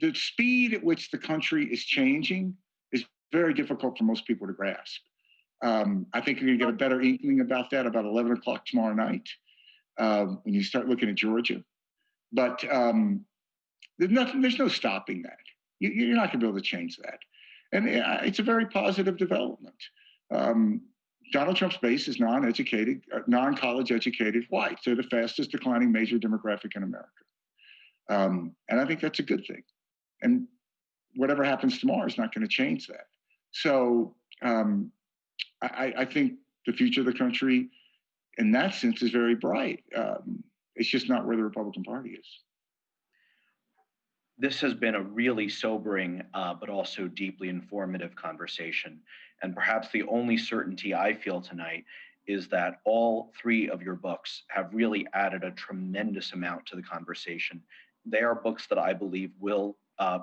The speed at which the country is changing is very difficult for most people to grasp. I think you're going to get a better inkling about that about 11 o'clock tomorrow night when you start looking at Georgia. But there's no stopping that. You're not going to be able to change that. And it's a very positive development. Donald Trump's base is non-educated, non-college educated whites. They're the fastest declining major demographic in America. And I think that's a good thing. And whatever happens tomorrow is not going to change that. So I think the future of the country in that sense is very bright. It's just not where the Republican Party is. This has been a really sobering, but also deeply informative conversation. And perhaps the only certainty I feel tonight is that all three of your books have really added a tremendous amount to the conversation. They are books that I believe will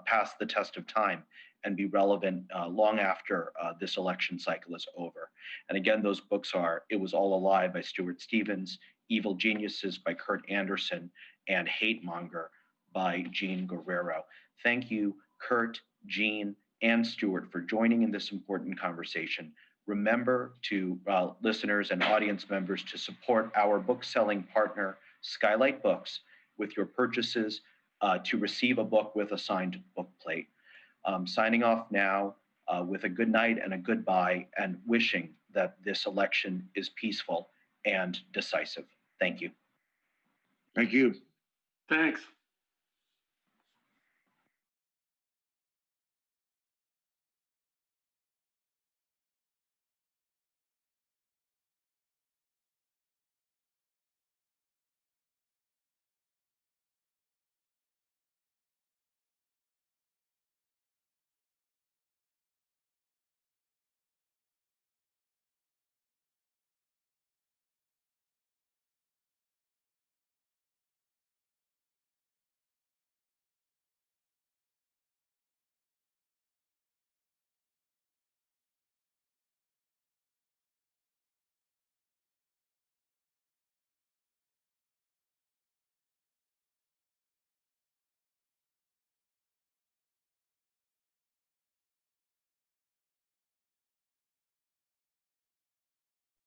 pass the test of time and be relevant long after this election cycle is over. And again, those books are It Was All a Lie by Stuart Stevens, Evil Geniuses by Kurt Andersen, and Hate Monger by Jean Guerrero. Thank you, Kurt, Jean, and Stuart for joining in this important conversation. Remember to listeners and audience members to support our book-selling partner, Skylight Books, with your purchases to receive a book with a signed book plate. Signing off now with a good night and a goodbye, and wishing that this election is peaceful and decisive. Thank you. Thank you. Thanks.